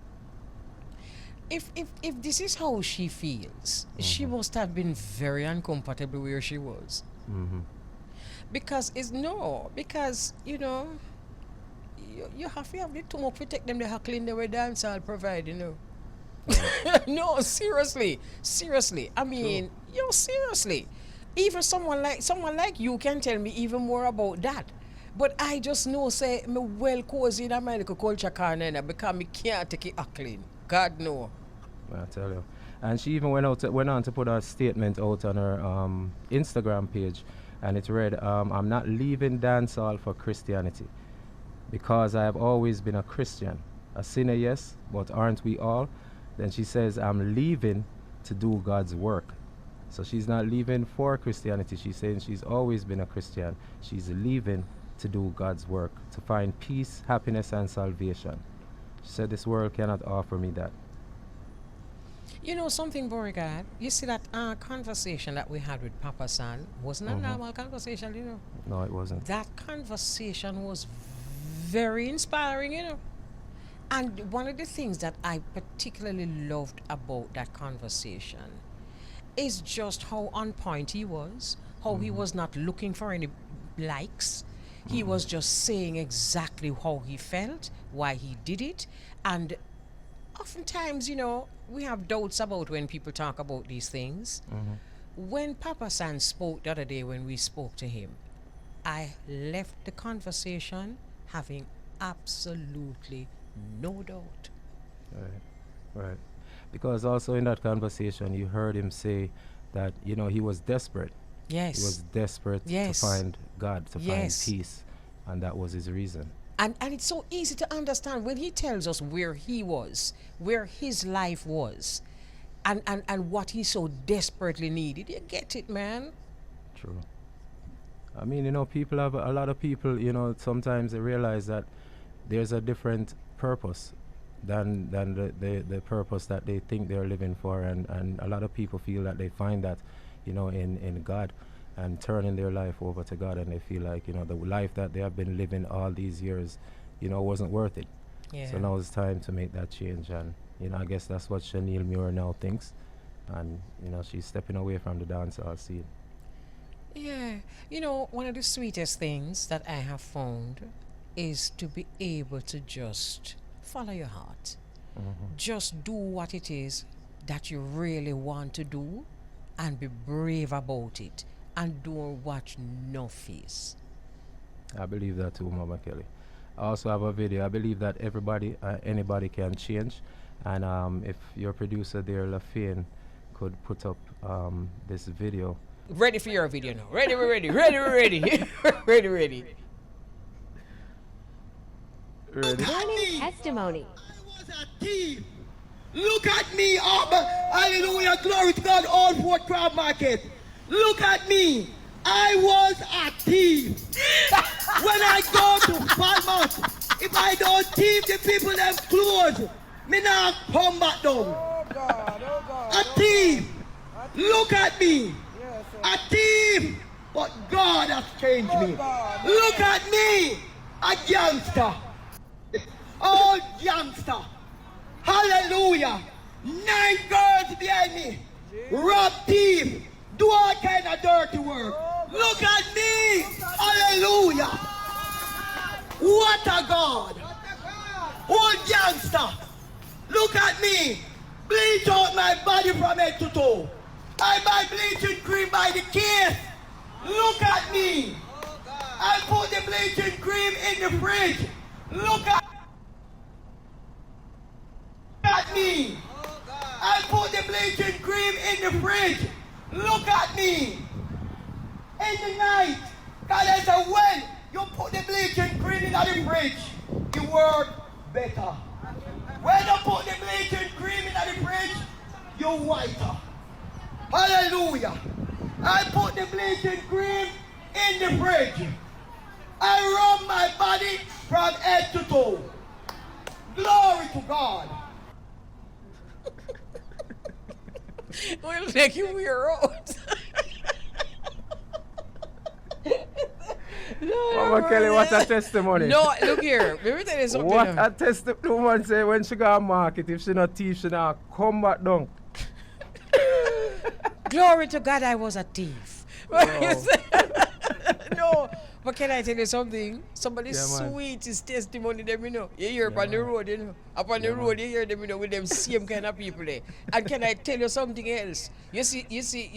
A: If this is how she feels, she must have been very uncomfortable where she was. Because you have to have the tongue up to take them the hackle in the way dance all provide, No, seriously. I mean, seriously. Even someone like you can tell me even more about that. But I just know, say, me well cozy in American culture corner because me can't take it clean. God no.
C: I tell you. And she even went on to put a statement out on her Instagram page, and it read, "I'm not leaving dancehall for Christianity, because I have always been a Christian. A sinner, yes, but aren't we all?" Then she says, "I'm leaving to do God's work." So she's not leaving for Christianity. She's saying she's always been a Christian. She's leaving to do God's work, to find peace, happiness, and salvation. She said, "This world cannot offer me that."
A: You know something, Beauregard? You see that conversation that we had with Papa San wasn't a normal conversation,
C: No, it wasn't.
A: That conversation was very inspiring, And one of the things that I particularly loved about that conversation is just how on point he was, how he was not looking for any likes. He was just saying exactly how he felt, why he did it. And oftentimes, we have doubts about when people talk about these things. When Papa San spoke the other day when we spoke to him, I left the conversation having absolutely no doubt.
C: Right, right. Because also in that conversation, you heard him say that, he was desperate. He was
A: Yes.
C: desperate to
A: Yes.
C: find God, to find
A: Yes.
C: peace. And that was his reason.
A: And it's so easy to understand when he tells us where he was, where his life was, and what he so desperately needed. You get it, man.
C: True. I mean, people have a lot of people, sometimes they realize that there's a different purpose than the purpose that they think they're living for. And a lot of people feel that they find that, in God and turning their life over to God. And they feel like, the life that they have been living all these years, wasn't worth it.
A: Yeah.
C: So now it's time to make that change. And, I guess that's what Chanel Muir now thinks. And, she's stepping away from the dancehall scene.
A: Yeah. One of the sweetest things that I have found is to be able to just follow your heart. Just do what it is that you really want to do and be brave about it and don't watch no face.
C: I believe that too, Mama Kelly. I also have a video. I believe that anybody can change. And if your producer there, LaFane, could put up this video.
A: Ready for your video now. Ready, we're ready. Ready, we're ready. Ready, ready.
C: Ready?
D: Morning testimony.
E: I was a thief. Look at me, hallelujah, glory to God, all Fort Crab Market. Look at me. I was a thief. When I go to Falmouth, if I don't thief the people them clothes, me not come back down. A thief. Look at me. A thief. But God has changed me. Look at me. A gangster. Oh, youngster. Hallelujah. 9 girls behind me. Rob thief. Do all kind of dirty work. Look at me. Hallelujah. What a God. Old youngster. Look at me. Bleach out my body from head to toe. I buy bleaching cream by the case. Look at me. I put the bleaching cream in the fridge. Look at me. I put the bleaching cream in the fridge. Look at me. In the night, God I said, when you put the bleaching cream in the fridge, it work better. When you put the bleaching cream in the fridge, you whiter. Hallelujah. I put the bleaching cream in the fridge. I rub my body from head to toe. Glory to God.
A: We'll take you your out.
C: Mama Kelly, what a testimony.
A: No, look here. Let me tell you something.
C: What a testimony. The woman say when she go to market, if she not thief, she not come back down.
A: Glory to God, I was a thief. No, but can I tell you something? Somebody's
C: Yeah, man.
A: sweetest testimony, them, You hear up on the
C: man.
A: road, Up on the road, you hear them, with them same kind of people there. And can I tell you something else? You see,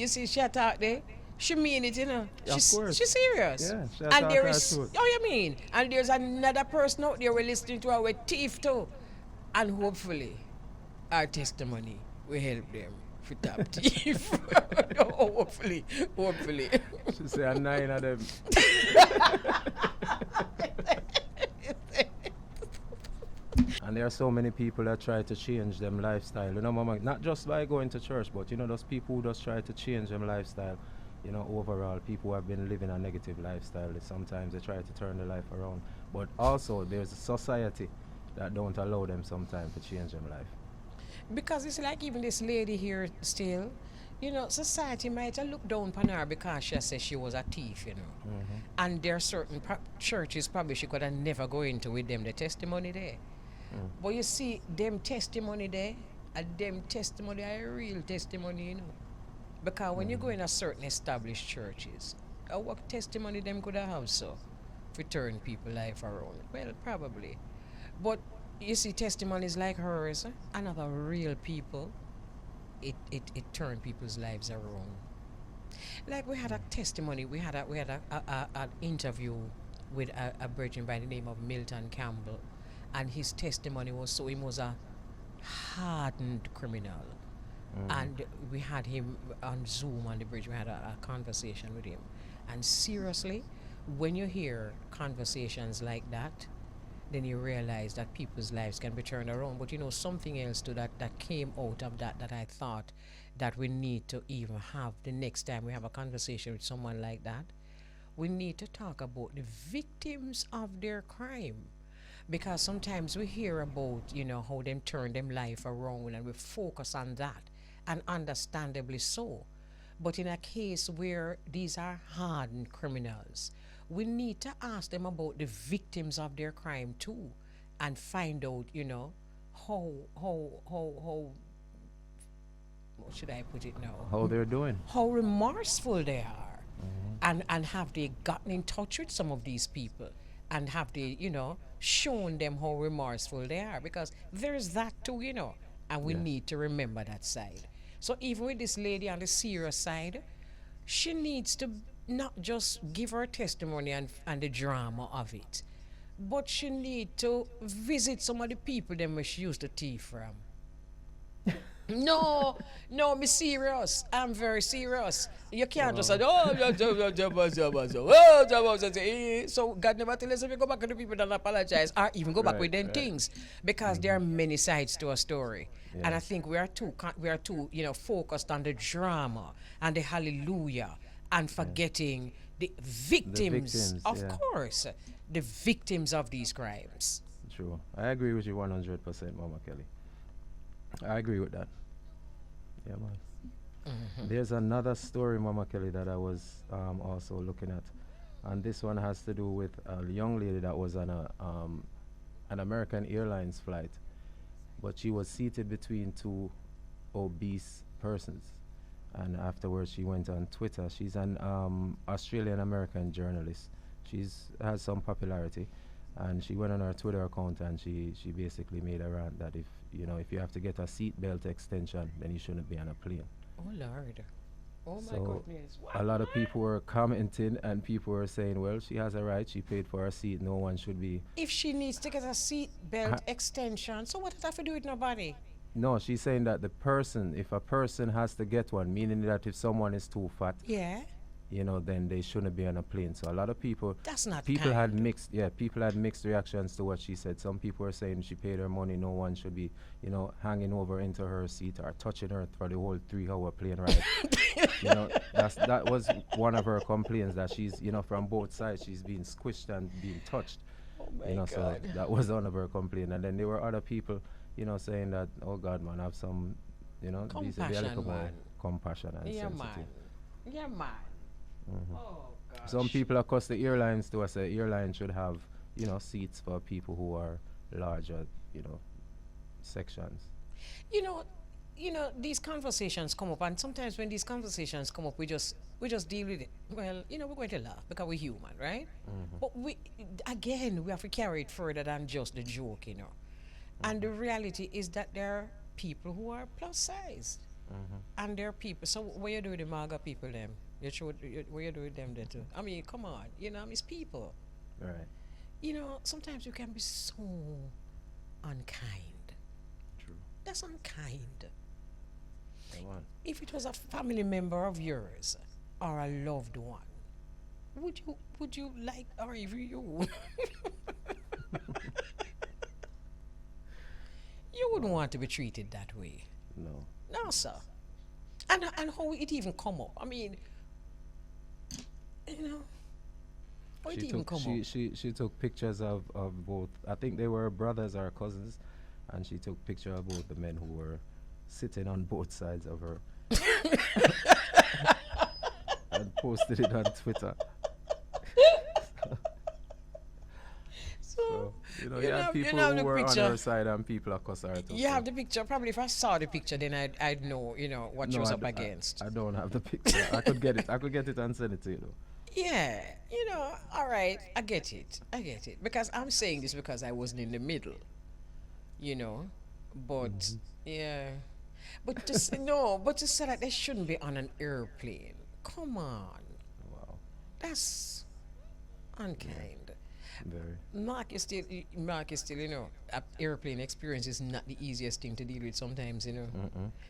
A: she talk there. She mean it,
C: Of course.
A: She's serious.
C: Yeah, she
A: and
C: talk
A: there
C: her
A: is,
C: truth.
A: you mean? And there's another person out there we're listening to our thief too. And hopefully, our testimony will help them for top thief. No, hopefully.
C: She say a 9 of them. And there are so many people that try to change them lifestyle. Mama, not just by going to church, but those people who just try to change them lifestyle. Overall, people who have been living a negative lifestyle. Sometimes they try to turn their life around. But also, there's a society that don't allow them sometimes to change them life.
A: Because it's like even this lady here still, society might have looked down upon her because she said she was a thief, And there are certain churches probably she could have never go into with them, the testimony there. But you see, them testimony there, and them testimony are a real testimony, Because when you go in a certain established churches, what testimony them could have so to turn people life around? Well, probably. But you see testimonies like hers and other real people, it turned people's lives around Like we had a testimony, we had an interview with a virgin by the name of Milton Campbell, and his testimony was so he was a hardened criminal, and we had him on Zoom on the bridge. We had a conversation with him, and seriously, when you hear conversations like that, then you realize that people's lives can be turned around. But you know, something else too that came out of that I thought that we need to even have the next time we have a conversation with someone like that. We need to talk about the victims of their crime. Because sometimes we hear about, how them turn them life around and we focus on that. And understandably so. But in a case where these are hardened criminals, we need to ask them about the victims of their crime too, and find out, how what should I put it now?
C: How they're doing.
A: How remorseful they are, and have they gotten in touch with some of these people, and have they, shown them how remorseful they are, because there's that too, and we
C: Yes.
A: need to remember that side. So even with this lady on the serious side, she needs to not just give her testimony and the drama of it, but she need to visit some of the people them where she used to thief from. No, no, me serious. I'm very serious. You can't just say, oh, so God never tell us if you go back to the people that apologize or even go back
C: Right,
A: with them
C: right.
A: things, because there are many sides to a story. And I
C: Yes.
A: think we are too, focused on the drama and the hallelujah and forgetting the victims,
C: victims,
A: of
C: yeah.
A: course, the victims of these crimes.
C: True. I agree with you 100%, Mama Kelly. I agree with that. Yeah, man. There's another story, Mama Kelly, that I was also looking at, and this one has to do with a young lady that was on an American Airlines flight, but she was seated between two obese persons, and afterwards she went on Twitter. She's an Australian American journalist. She's has some popularity, and she went on her Twitter account and she basically made a rant that if you have to get a seat belt extension, then you shouldn't be on a plane.
A: Oh Lord. Oh my
C: So
A: goodness.
C: a lot of people were commenting and people were saying, well, she has a right, she paid for her seat, no one should be.
A: If she needs to get a seat belt
C: Ha-
A: extension, so what does that have to do with nobody?
C: No, she's saying that if a person has to get one, meaning that if someone is too fat,
A: Yeah,
C: then they shouldn't be on a plane. So a lot of people,
A: that's not
C: people
A: kind.
C: had mixed reactions to what she said. Some people were saying she paid her money, no one should be, hanging over into her seat or touching her for the whole 3 hour plane ride. That was one of her complaints, that she's, from both sides, she's being squished and being touched.
A: Oh my
C: So
A: God.
C: that was one of her complaints. And then there were other people, saying that, oh God, man, have some, be a
A: Compassion,
C: little more
A: man.
C: compassion and
A: Yeah,
C: sensitive.
A: man. Yeah, man. Oh gosh.
C: Some people across the airlines to us, airlines should have, seats for people who are larger, sections.
A: you know, these conversations come up, and sometimes when these conversations come up, we just deal with it. Well, we're going to laugh because we're human, right? But we have to carry it further than just the joke. And the reality is that there are people who are plus size, and there are people. So what you do with the MAGA people, them? What you do with them, there too? I mean, come on, it's people.
C: Right.
A: Sometimes you can be so unkind.
C: True.
A: That's unkind.
C: Come on.
A: If it was a family member of yours or a loved one, would you like, or even you you wouldn't want to be treated that way.
C: No.
A: No, sir. And how it even come up? I mean, how it even come up?
C: She took pictures of both. I think they were brothers or cousins, and she took picture of both the men who were sitting on both sides of her and posted it on Twitter.
A: So,
C: You had people
A: have
C: who
A: the
C: were on
A: picture.
C: her side and people across her. too,
A: You
C: so-
A: have the picture. Probably if I saw the picture, then I'd know, what she
C: No,
A: was
C: I
A: up
C: d- I-
A: against.
C: I don't have the picture. I could get it. I could get it and send it to you though.
A: Yeah, all right, I get it. Because I'm saying this because I wasn't in the middle, but yeah. But to say that they shouldn't be on an airplane. come on.
C: Wow.
A: That's unkind.
C: Very.
A: Mark is still, airplane experience is not the easiest thing to deal with sometimes,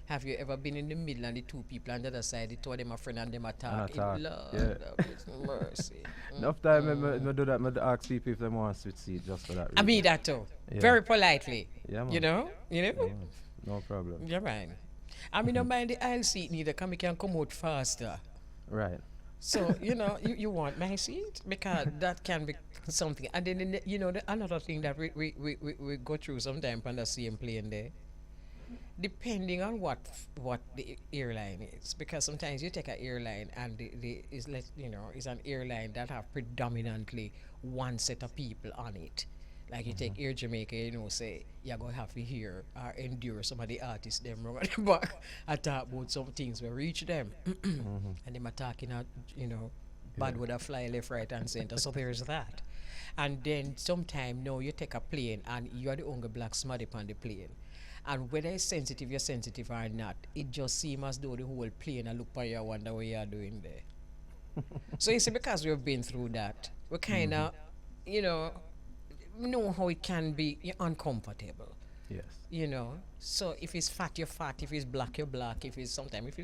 A: Have you ever been in the middle and the two people on the other side, the two of them are friend and them attack?
C: attack,
A: Lord,
C: yeah.
A: have mercy.
C: Enough time I do that, I ask people if they want to switch seat just for that reason.
A: I mean that too.
C: Yeah.
A: Very politely.
C: Yeah, man.
A: You know?
C: Yeah, man. No problem.
A: Yeah, man. I mean, don't mind the aisle seat neither, because we can come out faster.
C: Right.
A: So, you want my seat? Because that can be something. And then, another thing that we go through sometimes on the same plane there, depending on what the airline is. Because sometimes you take an airline and it's an airline that have predominantly one set of people on it. Like you take Air Jamaica, say you're going to have to hear or endure some of the artists them wrong at the back. I talk about some things will reach them. And them are talking out, bad would fly left, right and center. So there's that. And then sometime now you take a plane and you're the only black smarty on the plane. And whether it's sensitive, you're sensitive or not, it just seems as though the whole plane and look for you and wonder what you're doing there. So you see, because we've been through that, we kind of, know how it can be uncomfortable.
C: Yes.
A: So if it's fat, you're fat. If it's black, you're black. If it's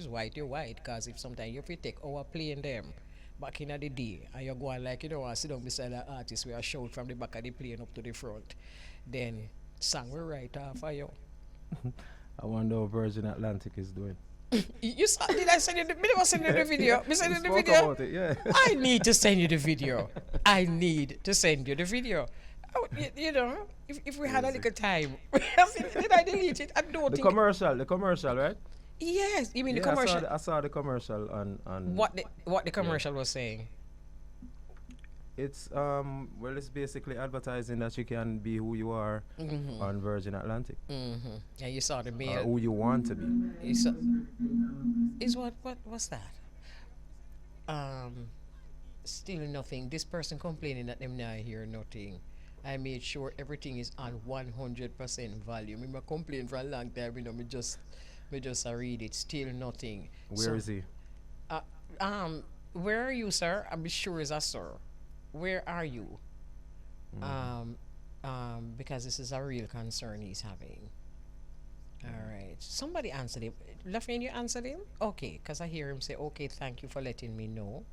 A: white, you're white. Because if you take our plane them back in the day and you're going like, I sit down beside an artist where I shout from the back of the plane up to the front, then song will right off for you.
C: I wonder how Virgin Atlantic is doing.
A: You saw, did I send you the video? Send you the video. Me send you the
C: Spoke
A: video.
C: about it, yeah.
A: I need to send you the video. I need to send you the video. Oh, if we had a little time. Did I delete it? I don't
C: The
A: think.
C: commercial, right?
A: Yes, you mean the
C: Yeah,
A: commercial?
C: I saw the commercial on
A: What the commercial was saying?
C: It's it's basically advertising that you can be who you are on Virgin Atlantic.
A: Yeah, you saw the
C: Or
A: mail.
C: who you want to be.
A: You saw, is what's that? Still nothing. This person complaining that them now hear nothing. I made sure everything is on 100% volume. I complain for a long time, me just read it. Still nothing.
C: Where is he?
A: Where are you, sir? I'm sure it's a sir. Where are you? Because this is a real concern he's having. All right. Somebody answered him. Lafayette, you answered him? Okay, because I hear him say, okay, thank you for letting me know.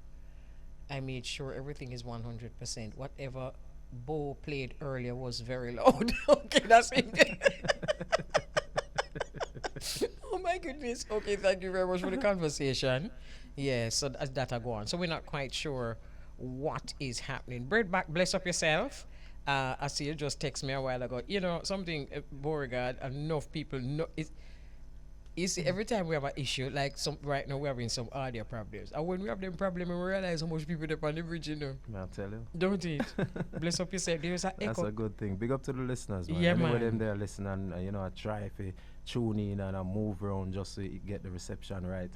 A: I made sure everything is 100%. Whatever Bo played earlier was very loud. Okay, that's it. Oh my goodness. Okay, thank you very much for the conversation. Yeah, so that I go on. So we're not quite sure what is happening. Bird back, bless up yourself. I see you just text me a while ago. Something, Beauregard, enough people know it. You see, every time we have an issue, like right now we're having some audio problems. And when we have them problems, we realize how much people are on the bridge,
C: I'll tell you.
A: Don't it? Bless up yourself. There's an
C: That's
A: echo.
C: a good thing. Big up to the listeners, man.
A: Yeah,
C: Anyway,
A: man.
C: them there listening, and I try to tune in and I move around just so you get the reception right.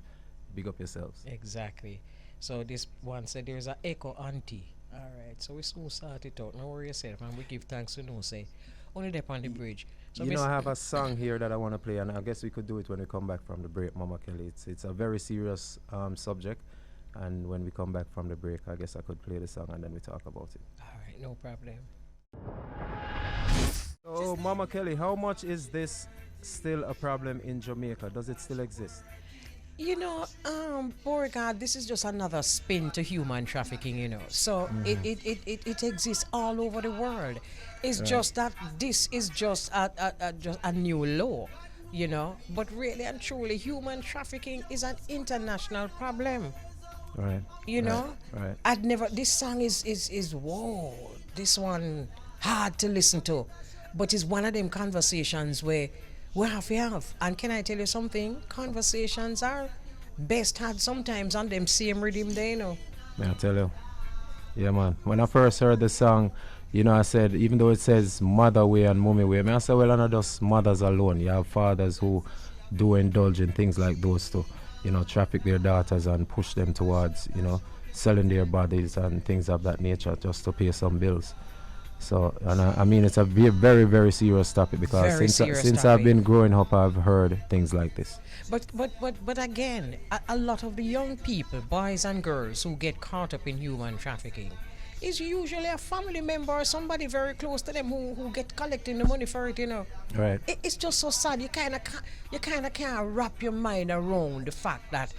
C: Big up yourselves.
A: Exactly. So this one said there's an echo auntie. All right. So we soon sort it out. No worry yourself, and we give thanks to no say. Only there on the bridge. So
C: I have a song here that I want to play, and I guess we could do it when we come back from the break, Mama Kelly. It's a very serious subject, and when we come back from the break, I guess I could play the song and then we talk about it.
A: All right, no problem.
C: So, Mama Kelly, how much is this still a problem in Jamaica? Does it still exist?
A: Beauregard, this is just another spin to human trafficking, So it exists all over the world. It's just that this is just a new law, But really and truly, human trafficking is an international problem.
C: Right. Right.
A: I'd never. This song is whoa. This one hard to listen to, but it's one of them conversations where we have to have. And can I tell you something? Conversations are best had sometimes on them same rhythm there,
C: May I tell you? Yeah, man. When I first heard the song, I said, even though it says mother way and mommy way, I said, well, I'm not just mothers alone. You have fathers who do indulge in things like those too. Traffic their daughters and push them towards, selling their bodies and things of that nature just to pay some bills. So, and I mean, it's a very, very serious topic because
A: Very serious
C: since I've
A: topic.
C: been growing up, I've heard things like this.
A: But again, a lot of the young people, boys and girls, who get caught up in human trafficking, is usually a family member or somebody very close to them who get collecting the money for it. You know,
C: Right.
A: it's just so sad. You kind of can't wrap your mind around the fact that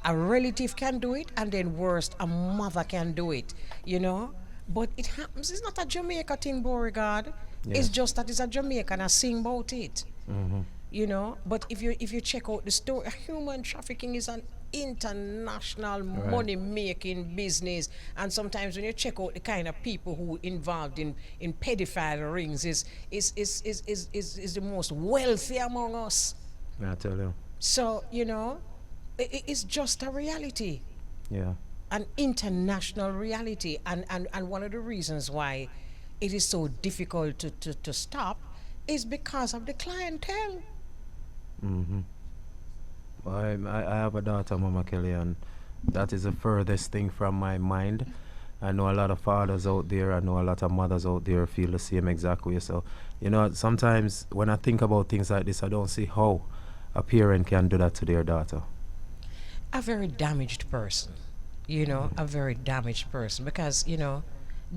A: a relative can do it, and then worst, a mother can do it. You know, but it happens. It's not a Jamaica thing, Beauregard. It's
C: Yes.
A: just that it's a Jamaican and sing about it.
C: Mm-hmm.
A: You know, but if you check out the story, human trafficking is an international
C: Right.
A: money making business. And sometimes when you check out the kind of people who involved in pedophile rings is the most wealthy among us.
C: I tell you.
A: So you know, it's just a reality,
C: Yeah.
A: an international reality. And one of the reasons why it is so difficult to stop is because of the clientele.
C: Mm-hmm. I have a daughter, Mama Kelly, and that is the furthest thing from my mind. I know a lot of fathers out there, I know a lot of mothers out there feel the same exact way. So, you know, sometimes when I think about things like this, I don't see how a parent can do that to their daughter.
A: A very damaged person, you know, a very damaged person, because you know,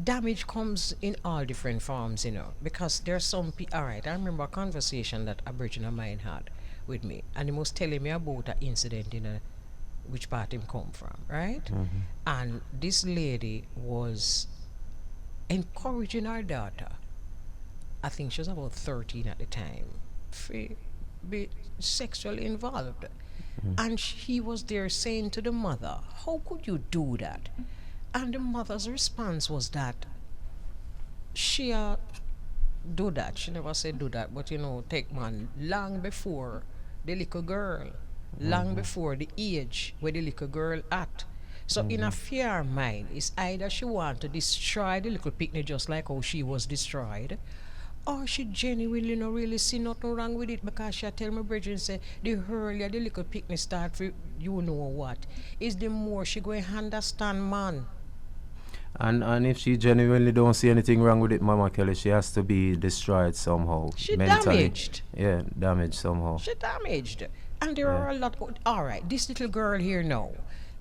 A: damage comes in all different forms, you know, because there's some all right, I remember a conversation that a virgin of mine had with me, and he was telling me about an incident in a which part him come from, right?
C: Mm-hmm.
A: And this lady was encouraging her daughter, I think she was about 13 at the time, to be sexually involved. And he was there saying to the mother, how could you do that? And the mother's response was that she do that. She never said do that, but you know, take man long before the little girl, long before the age where the little girl at. So in a fear mind, it's either she want to destroy the little picnic just like how she was destroyed, or she genuinely no really see nothing wrong with it, because she tell my brethren say the earlier the little picnic start for you know what is the more she going understand man.
C: And if she genuinely don't see anything wrong with it, Mama Kelly, she has to be destroyed somehow.
A: She
C: mentally.
A: damaged.
C: Yeah, damaged somehow.
A: She damaged. And there are a lot. All right, this little girl here now,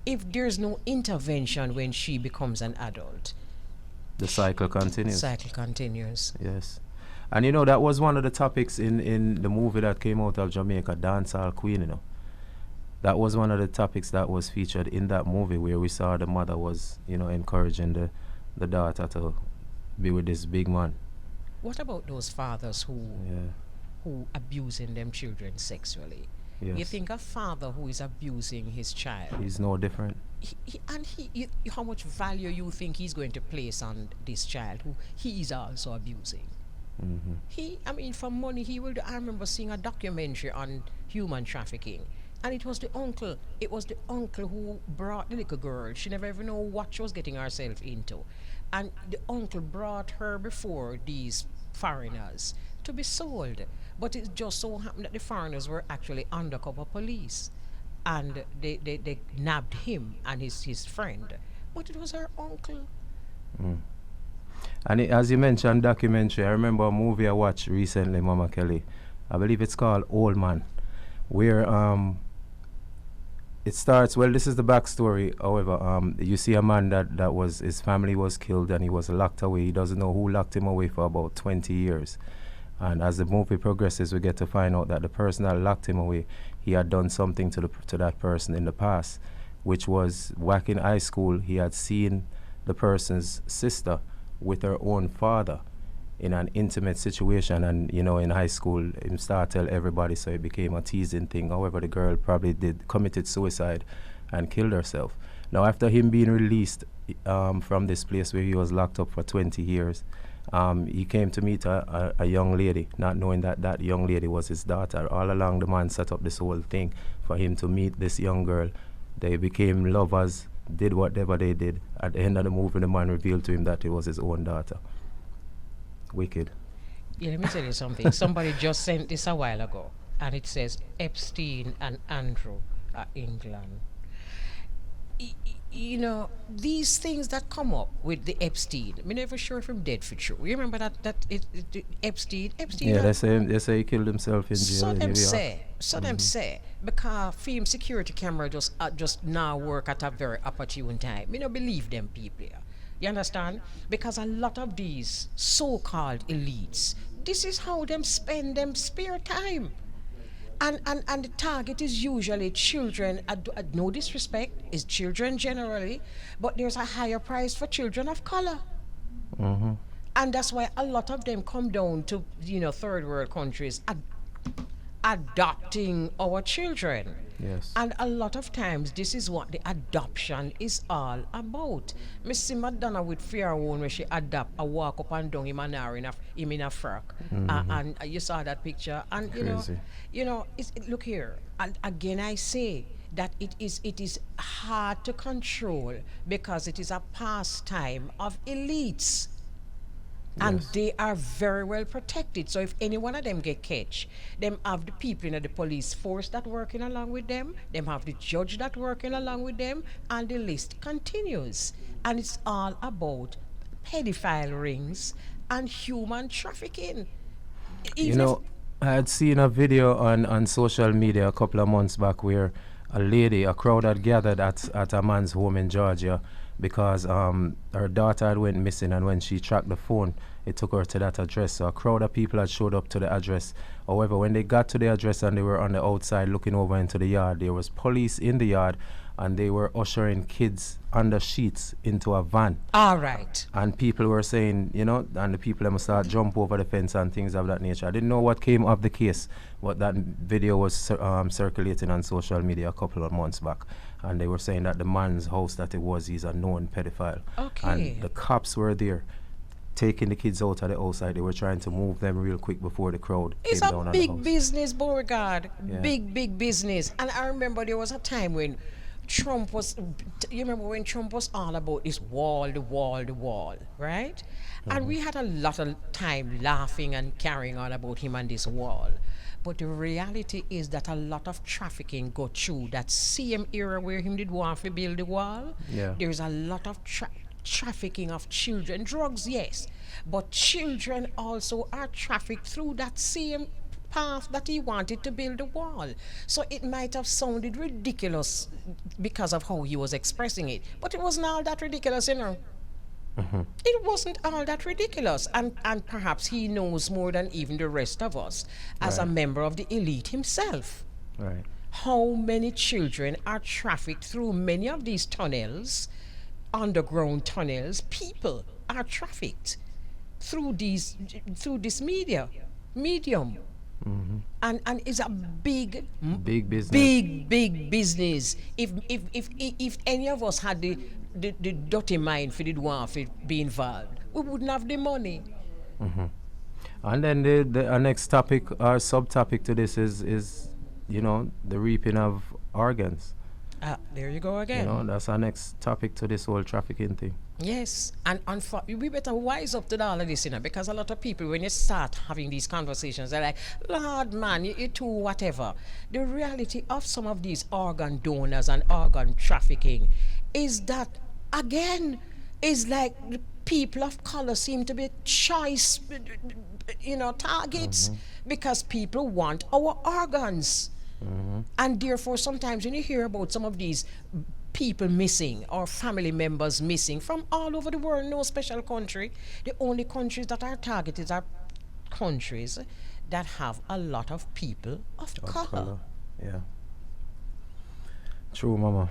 A: if there's no intervention when she becomes an adult,
C: The cycle continues.
A: cycle continues.
C: Yes. And you know, that was one of the topics in the movie that came out of Jamaica, Dancehall Queen, you know. That was one of the topics that was featured in that movie, where we saw the mother was, you know, encouraging the daughter to be with this big man.
A: What about those fathers
C: Yeah.
A: who abusing them children sexually?
C: Yes.
A: You think a father who is abusing his child,
C: He's no different.
A: how much value you think he's going to place on this child who he is also abusing?
C: Mm-hmm.
A: I mean, for money, he will do. I remember seeing a documentary on human trafficking, and it was the uncle. It was the uncle who brought the little girl. She never even know what she was getting herself into, and the uncle brought her before these foreigners to be sold. But it just so happened that the foreigners were actually undercover police, and they nabbed him and his friend. But it was her uncle.
C: And as you mentioned, documentary, I remember a movie I watched recently, Mama Kelly. I believe it's called Old Man, where it starts, well, this is the backstory. However, you see a man that was, his family was killed and he was locked away. He doesn't know who locked him away for about 20 years. And as the movie progresses, we get to find out that the person that locked him away, he had done something to that person in the past, which was back in high school, he had seen the person's sister with her own father in an intimate situation, and you know, in high school him start tell everybody, so it became a teasing thing. However, the girl probably committed suicide and killed herself. Now after him being released from this place where he was locked up for 20 years, he came to meet a young lady, not knowing that that young lady was his daughter. All along the man set up this whole thing for him to meet this young girl. They became lovers, did whatever they did. At the end of the movie, the man revealed to him that it was his own daughter. Wicked.
A: Yeah, let me tell you something. Somebody just sent this a while ago, and it says Epstein and Andrew are England. these things that come up with the Epstein, I'm never sure if I'm dead for sure. You remember that Epstein
C: Yeah,
A: had
C: they say he killed himself in
A: so
C: jail in
A: them
C: New York.
A: say, because film security camera just now work at a very opportune time. Me no believe them people here. You understand? Because a lot of these so-called elites, this is how them spend them spare time. And the target is usually children. No disrespect, is children generally, but there's a higher price for children of color.
C: Mm-hmm.
A: And that's why a lot of them come down to third world countries adopting our children.
C: Yes.
A: And a lot of times, this is what the adoption is all about. Missy Madonna with fear one when she adopt a walk up and down him in a frock. And you saw that picture. And
C: Crazy.
A: look here. And again, I say that it is hard to control because it is a pastime of elites, and
C: Yes.
A: they are very well protected. So if any one of them get catch, them have the people in the police force that working along with them have the judge that working along with them, and the list continues. And it's all about pedophile rings and human trafficking.
C: You
A: Even if
C: know, I had seen a video on social media a couple of months back where a crowd had gathered at a man's home in Georgia because her daughter had went missing, and when she tracked the phone, it took her to that address. So a crowd of people had showed up to the address. However, when they got to the address and they were on the outside looking over into the yard, there was police in the yard, and they were ushering kids under sheets into a van.
A: all right.
C: And people were saying, and the people must start jump over the fence and things of that nature. I didn't know what came of the case, but that video was circulating on social media a couple of months back. And they were saying that the man's house that it was, he's a known pedophile.
A: Okay.
C: And the cops were there taking the kids out of the outside. They were trying to move them real quick before the crowd
A: It's
C: came
A: a
C: down on the
A: big
C: house.
A: business, Beauregard.
C: Yeah.
A: Big business. And I remember there was a time when Trump was, you remember when Trump was all about this wall, the wall, right? And we had a lot of time laughing and carrying on about him and this wall. But the reality is that a lot of trafficking go through that same era where him did want to build the wall.
C: Yeah.
A: There's a lot of trafficking of children. Drugs, yes. But children also are trafficked through that same path that he wanted to build a wall. So it might have sounded ridiculous because of how he was expressing it. But it wasn't all that ridiculous. It wasn't all that ridiculous. And perhaps he knows more than even the rest of us as a
C: Right.
A: member of the elite himself.
C: Right.
A: How many children are trafficked through many of these tunnels, underground tunnels? People are trafficked through this medium. And it's a
C: Big business.
A: big business. If any of us had the dirty mind for the one for be involved, we wouldn't have the money.
C: And then our next topic, our subtopic to this is the reaping of organs.
A: There you go again.
C: That's our next topic to this whole trafficking thing.
A: Yes, and we better wise up to all of this, because a lot of people, when you start having these conversations, they're like, Lord, man, you too, whatever. The reality of some of these organ donors and organ trafficking is that, again, is like the people of color seem to be choice, targets, because people want our organs. And therefore, sometimes when you hear about some of these people missing or family members missing from all over the world, no special country, the only countries that are targeted are countries that have a lot of people of color.
C: Yeah. True, mama.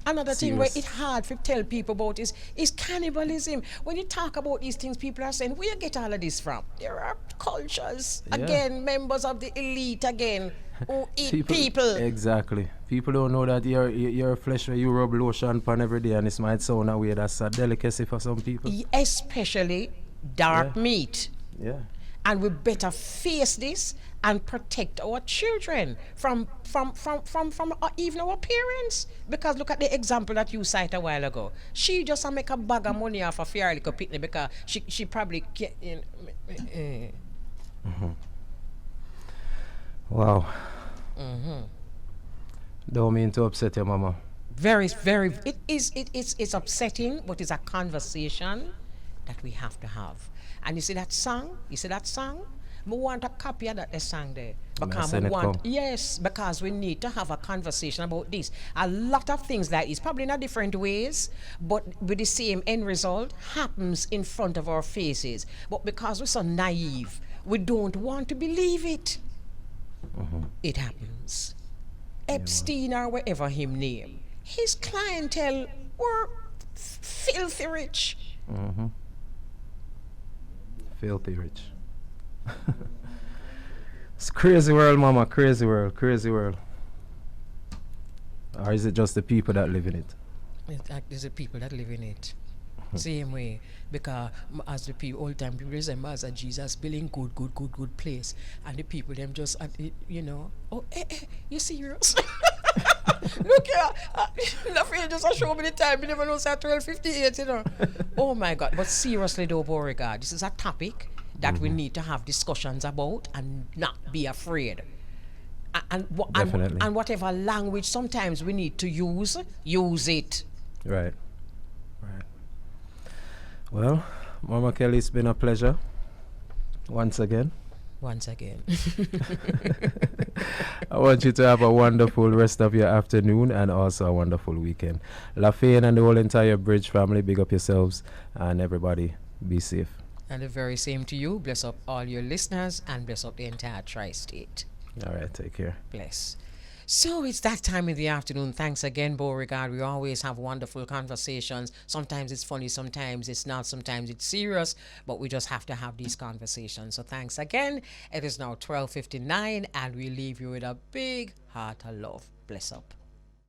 A: Another thing where
C: Serious.
A: it's hard to tell people about is cannibalism. When you talk about these things, people are saying, where you get all of this from? There are cultures,
C: Yeah.
A: again, members of the elite, again, who eat people.
C: Exactly. People don't know that your flesh where you rub lotion upon every day, and it might sound a way that's a delicacy for some people.
A: Especially dark
C: Yeah.
A: meat.
C: Yeah.
A: And we better face this and protect our children from even our parents. Because look at the example that you cited a while ago. She just make a bag of money off a fair little picnic because she probably can't.
C: Wow. Don't mean to upset your mama.
A: Very, it's upsetting, but it's a conversation that we have to have. And you see that song? You see that song? We want a copy of that the song there. Because
C: send
A: we
C: it
A: want,
C: come.
A: yes, because we need to have a conversation about this. A lot of things like this, probably in a different ways, but with the same end result, happens in front of our faces. But because we're so naive, we don't want to believe it. It happens. Epstein or whatever him name, his clientele were filthy rich.
C: Filthy rich. It's crazy world, mama. Crazy world. Crazy world. Or is it just the people that live in it?
A: There's the people that live in it. Same way, because as the people, old time people say, as a Jesus building good place, and the people them just, oh, you serious? Look here, Lafayette just show me the time. You never know, say 12:58, Oh my God! But seriously, though, Beauregard, this is a topic that we need to have discussions about and not be afraid.
C: Definitely.
A: And whatever language sometimes we need to use it.
C: Right. Right. Well, Mama Kelly, it's been a pleasure. Once again. I want you to have a wonderful rest of your afternoon and also a wonderful weekend. Lafayette and the whole entire Bridge family, big up yourselves, and everybody be safe.
A: And the very same to you. Bless up all your listeners and bless up the entire tri-state.
C: All right, take care.
A: Bless. So it's that time in the afternoon. Thanks again, Beauregard. We always have wonderful conversations. Sometimes it's funny, sometimes it's not, sometimes it's serious, but we just have to have these conversations. So thanks again. It is now 12:59 and we leave you with a big heart of love. Bless up.